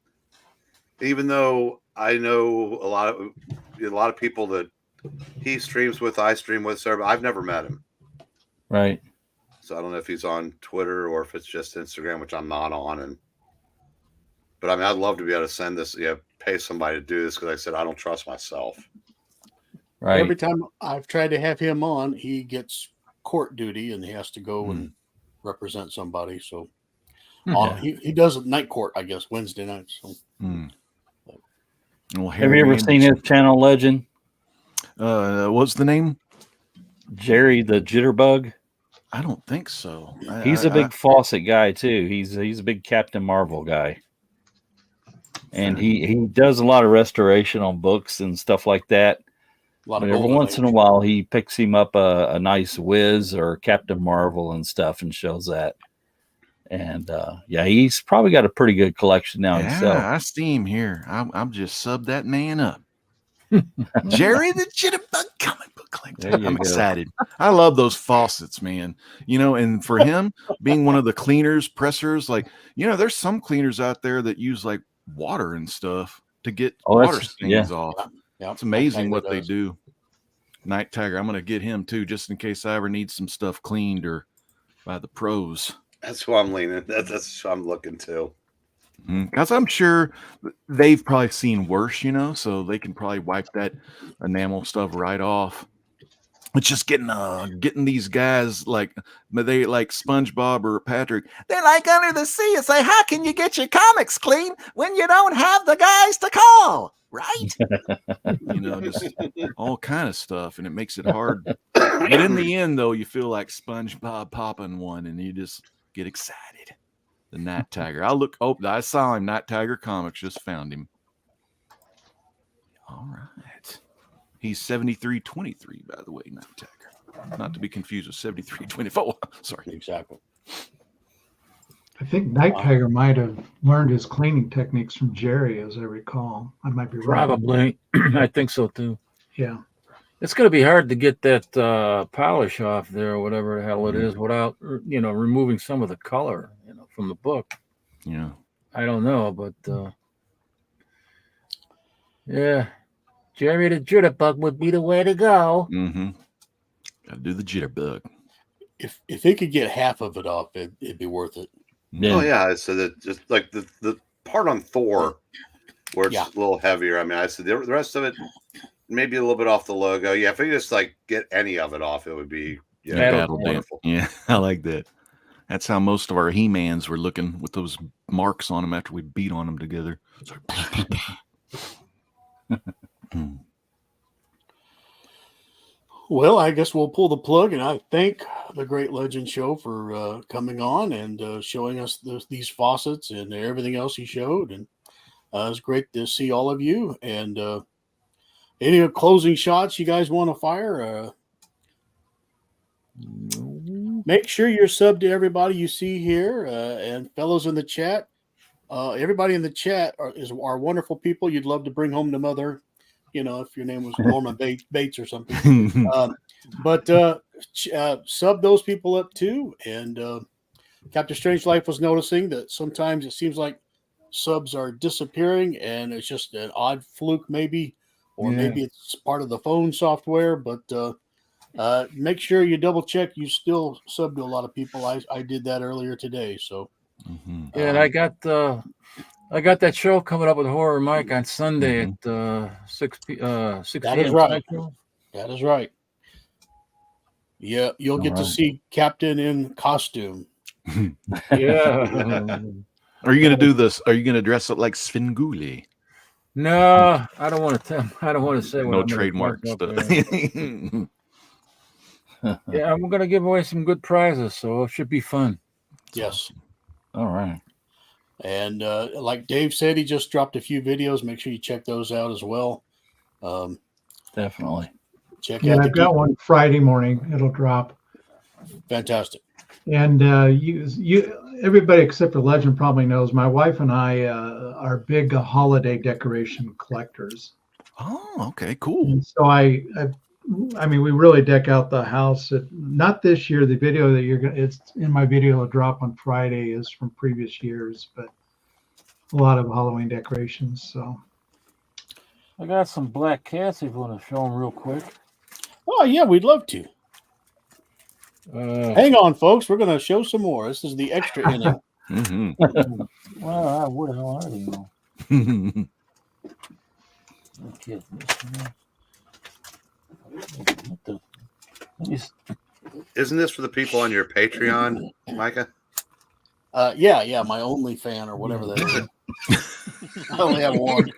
Even though I know a lot of people that he streams with, I stream with, so I've never met him. Right. So I don't know if he's on Twitter or if it's just Instagram, which I'm not on. But I mean, I'd love to be able to send this, pay somebody to do this because like I said, I don't trust myself. Right. Every time I've tried to have him on, he gets court duty and he has to go and represent somebody. So he does it night court, I guess, Wednesday nights. So. Well, have you ever seen his channel, Legend? What's the name? Jerry the Jitterbug. I don't think so. He's a big Fawcett guy too. He's a big Captain Marvel guy, and he does a lot of restoration on books and stuff like that. But every once in a while, he picks him up a nice Wiz or Captain Marvel and stuff and shows that. And he's probably got a pretty good collection now himself. I see him here. I'm just subbed that man up. Jerry the Jitterbug comic book collector. I'm excited. I love those faucets, man. And for him being one of the cleaners, pressers, there's some cleaners out there that use like water and stuff to get water stains off. Yeah. It's amazing what they do. Night Tiger, I'm going to get him too, just in case I ever need some stuff cleaned or by the pros. That's who I'm leaning. That's who I'm looking to. Because I'm sure they've probably seen worse, so they can probably wipe that enamel stuff right off. It's just getting these guys like SpongeBob or Patrick. They're like under the sea. It's like, how can you get your comics clean when you don't have the guys to call? Right? Just all kind of stuff, and it makes it hard. But in the end, though, you feel like SpongeBob popping one, and you just get excited. The Night Tiger. I saw him. Night Tiger Comics just found him. All right. He's 7323, by the way, Night Tiger. Not to be confused with 7324. Sorry. Exactly. I think Night Tiger might have learned his cleaning techniques from Jerry, as I recall. I might be wrong. Probably. I think so too. Yeah. It's going to be hard to get that polish off there, or whatever the hell it is, without removing some of the color, from the book. Yeah. I don't know, but yeah, Jerry the Jitterbug would be the way to go. Mm-hmm. Got to do the Jitterbug. If he could get half of it off, it'd be worth it. Yeah. Oh yeah, so that just like the part on Thor where it's a little heavier. I mean, I said the rest of it maybe a little bit off the logo. Yeah, if we just like get any of it off, it would be wonderful. Yeah, I like that. That's how most of our He-Mans were looking, with those marks on them after we beat on them together. Well, I guess we'll pull the plug, and I thank the Great Legend Show for coming on and showing us these faucets and everything else he showed. And it was great to see all of you. And any closing shots you guys want to fire? Make sure you're subbed to everybody you see here, and fellows in the chat. Everybody in the chat are wonderful people. You'd love to bring home to mother, if your name was Norma Bates or something. But sub those people up too. And Captain Strange-Life was noticing that sometimes it seems like subs are disappearing, and it's just an odd fluke, maybe, or maybe it's part of the phone software. But make sure you double check. You still sub to a lot of people. I did that earlier today. So, and I got that show coming up with Horror Mike on Sunday at 6 p.m. That is right. That is right. Yeah, you'll get to see Captain in costume. Yeah. Are you going to do this? Are you going to dress up like Svengoolie? No, I don't want to. I don't want to say what no I'm trademark stuff. Yeah, I'm going to give away some good prizes, so it should be fun. Yes. All right. And like Dave said, he just dropped a few videos. Make sure you check those out as well. Definitely. Check Yeah, out I've got one Friday morning. It'll drop. Fantastic. And everybody except for Legend probably knows my wife and I are big holiday decoration collectors. Oh, okay, cool. And so I mean, we really deck out the house. Not this year. The video that it's in my video will drop on Friday is from previous years, but a lot of Halloween decorations. So I got some black cats if you want to show them real quick. Oh, yeah, we'd love to. Hang on, folks. We're going to show some more. This is the extra inning. Well, what the hell are they? Okay, Isn't this for the people on your Patreon, Micah? Yeah, my only fan or whatever that is. I only have one.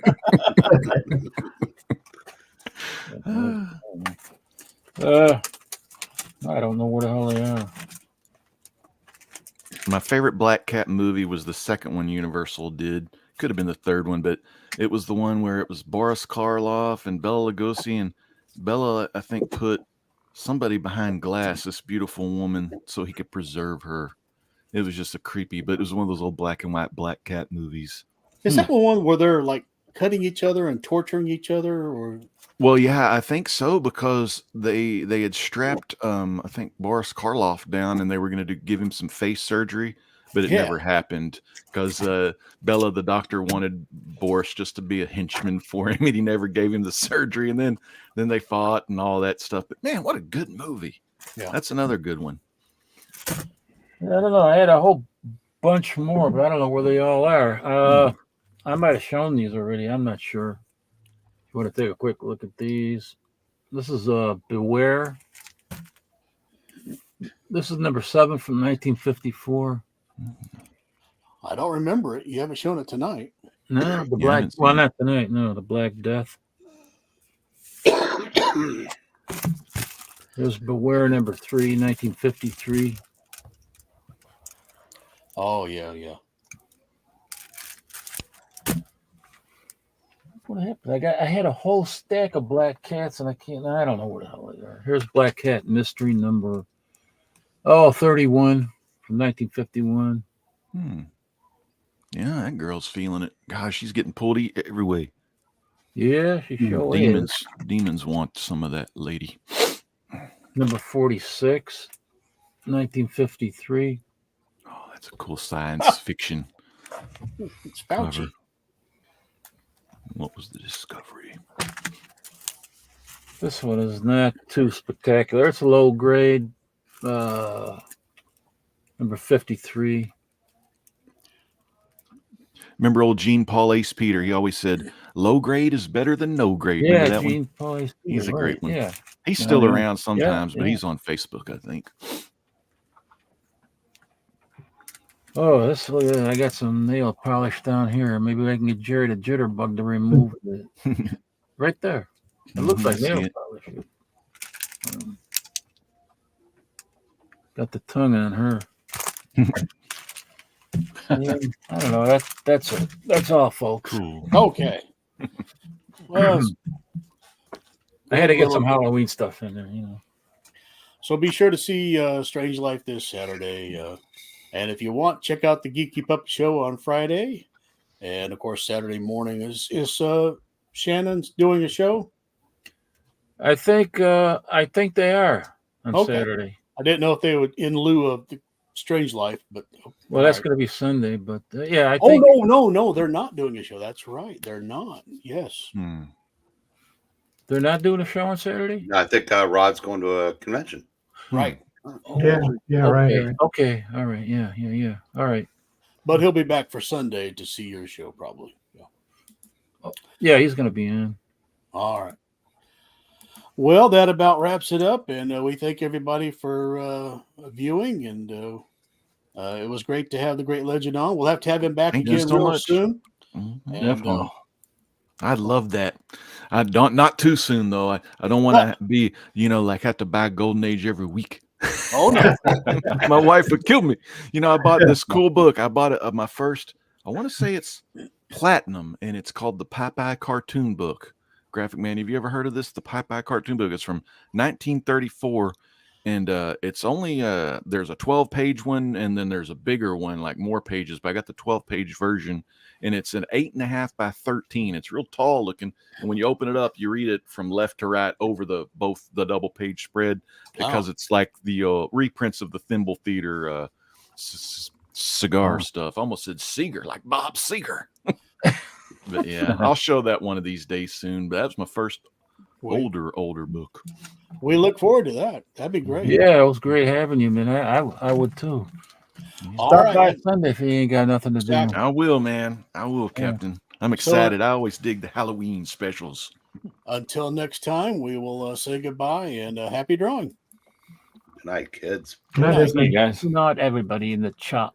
I don't know what the hell they are. My favorite Black Cat movie was the second one Universal did. Could have been the third one, but it was the one where it was Boris Karloff and Bela Lugosi, and Bela, I think, put somebody behind glass, this beautiful woman, so he could preserve her. It was just a creepy, but it was one of those old black and white Black Cat movies. Is that the one where they're like cutting each other and torturing each other, or? Well, yeah, I think so, because they had strapped, I think, Boris Karloff down, and they were going to give him some face surgery, but it never happened because Bella, the doctor, wanted Boris just to be a henchman for him, and he never gave him the surgery. And then they fought and all that stuff. But man, what a good movie! Yeah, that's another good one. I don't know. I had a whole bunch more, but I don't know where they all are. I might have shown these already. I'm not sure. If you want to take a quick look at these, this is Beware. This is number 7 from 1954. I don't remember it. You haven't shown it tonight. No, the Black. Well, not tonight. No, the Black Death. There's Beware number 3, 1953. Oh yeah. What happened? I had a whole stack of Black Cats, and I don't know where the hell they are. Here's Black Cat Mystery number 31 from 1951. Yeah, that girl's feeling it. Gosh, she's getting pulled every way. Yeah, she sure is. is. Demons want some of that lady. Number 46, 1953. Oh, that's a cool science fiction It's Fauci. cover. What was the discovery? This one is not too spectacular. It's a low grade. Number 53. Remember old Gene Paul Ace Peter? He always said, low grade is better than no grade. Yeah, that Gene one? Paul Ace Peter. He's a great one. Yeah. He's still around sometimes, but yeah. he's on Facebook, I think. Oh, I got some nail polish down here. Maybe I can get Jerry the Jitterbug to remove it. Right there. It looks like nail polish. Got the tongue on her. Yeah, I don't know. That's it. That's all, folks. Cool. Okay. Well, I had to get some Halloween stuff in there, So be sure to see Strange Life this Saturday. And if you want, check out the Geeky Puppet Show on Friday. And, of course, Saturday morning is Shannon's doing a show? I think they are on Saturday. I didn't know if they would in lieu of the Strange Life, but well, that's going to be Sunday. But yeah, I think. Oh no, they're not doing a show. That's right, they're not. Yes, they're not doing a show on Saturday. I think Rod's going to a convention. Right. Yeah, right. Okay, all right, yeah, all right. But he'll be back for Sunday to see your show, probably. Yeah, he's going to be in. All right. Well, that about wraps it up, and we thank everybody for viewing, and it was great to have the great legend on. We'll have to have him back again real soon. Definitely. I love that. I don't. Not too soon though. I don't want to be, like have to buy Golden Age every week. Oh no. My wife would kill me. I bought this cool book. I bought it of my first. I want to say it's platinum, and it's called the Popeye cartoon book. Graphic Man, have you ever heard of this? The Popeye cartoon book. It's from 1934. And it's only there's a 12-page one, and then there's a bigger one, like more pages. But I got the 12-page version, and it's an 8.5 by 13. It's real tall looking, and when you open it up, you read it from left to right over both the double-page spread, because it's like the reprints of the Thimble Theater cigar stuff. I almost said Seeger, like Bob Seger. But yeah, I'll show that one of these days soon. But that's my first older book. We look forward to that. That'd be great. Yeah, it was great having you, man. I would too. All Stop right, by man. Sunday if you ain't got nothing to do. I will, man. I will, Captain. I'm excited. I always dig the Halloween specials. Until next time, we will say goodbye and happy drawing. Good night, kids. Good night, Hey, guys. not everybody in the chat.